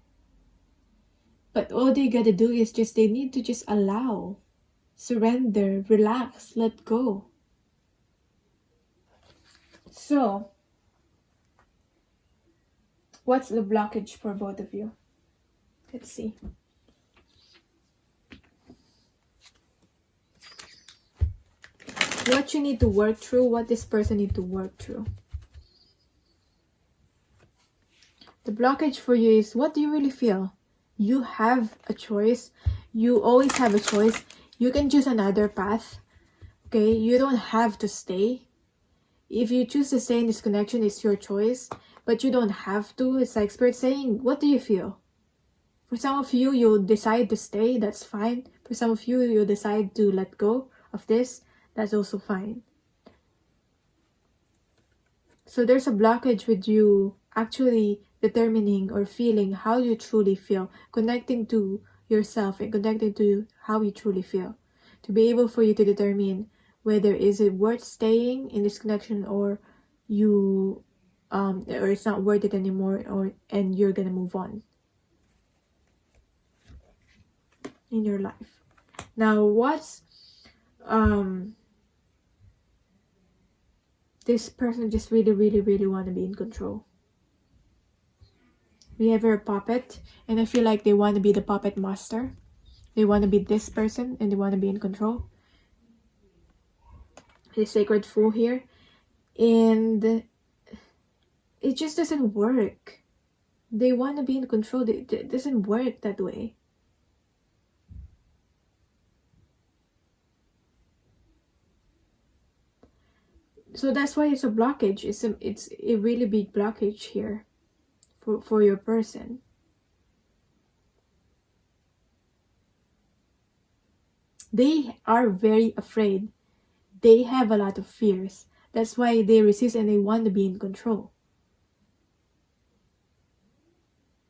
But all they gotta do is they need to just allow, surrender, relax, let go. So what's the blockage for both of you? Let's see. What you need to work through, what this person need to work through. The blockage for you is, what do you really feel? You have a choice. You always have a choice. You can choose another path. Okay, you don't have to stay. If you choose to stay in this connection, it's your choice, but you don't have to. It's like Spirit saying, what do you feel? For some of you, you'll decide to stay, that's fine. For some of you, you'll decide to let go of this, that's also fine. So there's a blockage with you actually determining or feeling how you truly feel, connecting to yourself and connecting to how you truly feel, to be able for you to determine whether is it worth staying in this connection, or you or it's not worth it anymore, and you're gonna move on. in your life. Now, what's this person just really, really, really want to be in control. We have her puppet, and I feel like they want to be the puppet master. They want to be this person, and they want to be in control. The sacred fool here, and it just doesn't work. They want to be in control. It doesn't work that way. So that's why it's a blockage. It's a really big blockage here for your person. They are very afraid. They have a lot of fears. That's why they resist and they want to be in control.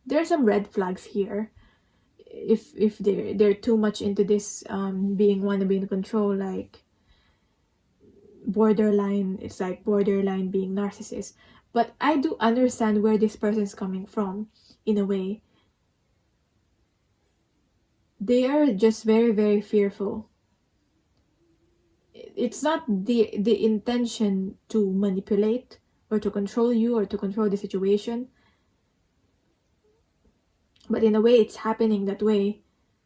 There are some red flags here. If they're too much into this want to be in control, like borderline, it's like borderline being narcissist. But I do understand where this person is coming from in a way. They are just very, very fearful. It's not the intention to manipulate or to control you or to control the situation, but in a way it's happening that way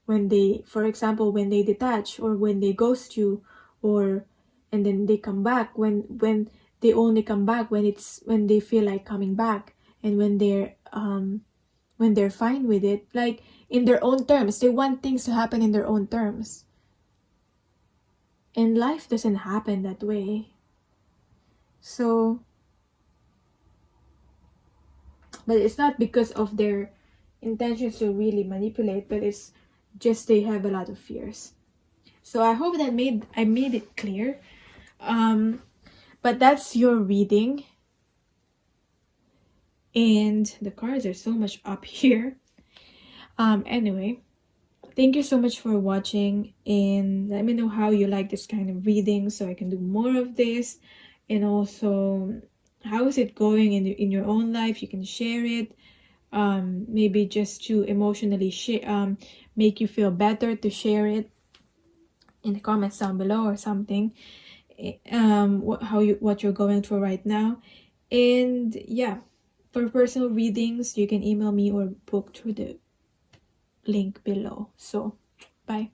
when they, for example, when they detach or when they ghost you, or and then they come back when they only come back when they feel like coming back, and when they're fine with it, like in their own terms. They want things to happen in their own terms. And life doesn't happen that way. So, but it's not because of their intentions to really manipulate, but it's just they have a lot of fears. So I hope that I made it clear. But that's your reading. And the cards are so much up here. Anyway, thank you so much for watching, and let me know how you like this kind of reading so I can do more of this. And also, how is it going in your own life? You can share it. Maybe just to emotionally make you feel better, to share it in the comments down below or something. What you're going through right now. And yeah, for personal readings, you can email me or book through the link below. So bye.